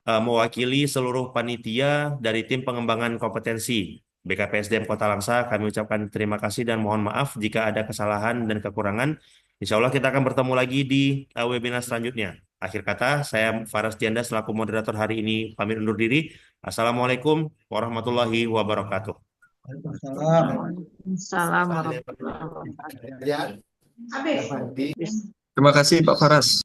Mewakili seluruh panitia dari tim pengembangan kompetensi BKPSDM Kota Langsa, kami ucapkan terima kasih dan mohon maaf jika ada kesalahan dan kekurangan. Insya Allah kita akan bertemu lagi di webinar selanjutnya. Akhir kata, saya Faras Tianda selaku moderator hari ini pamit undur diri. Assalamualaikum warahmatullahi wabarakatuh. Waalaikumsalam. Salam warahmatullahi wabarakatuh. Terima kasih Pak Faras.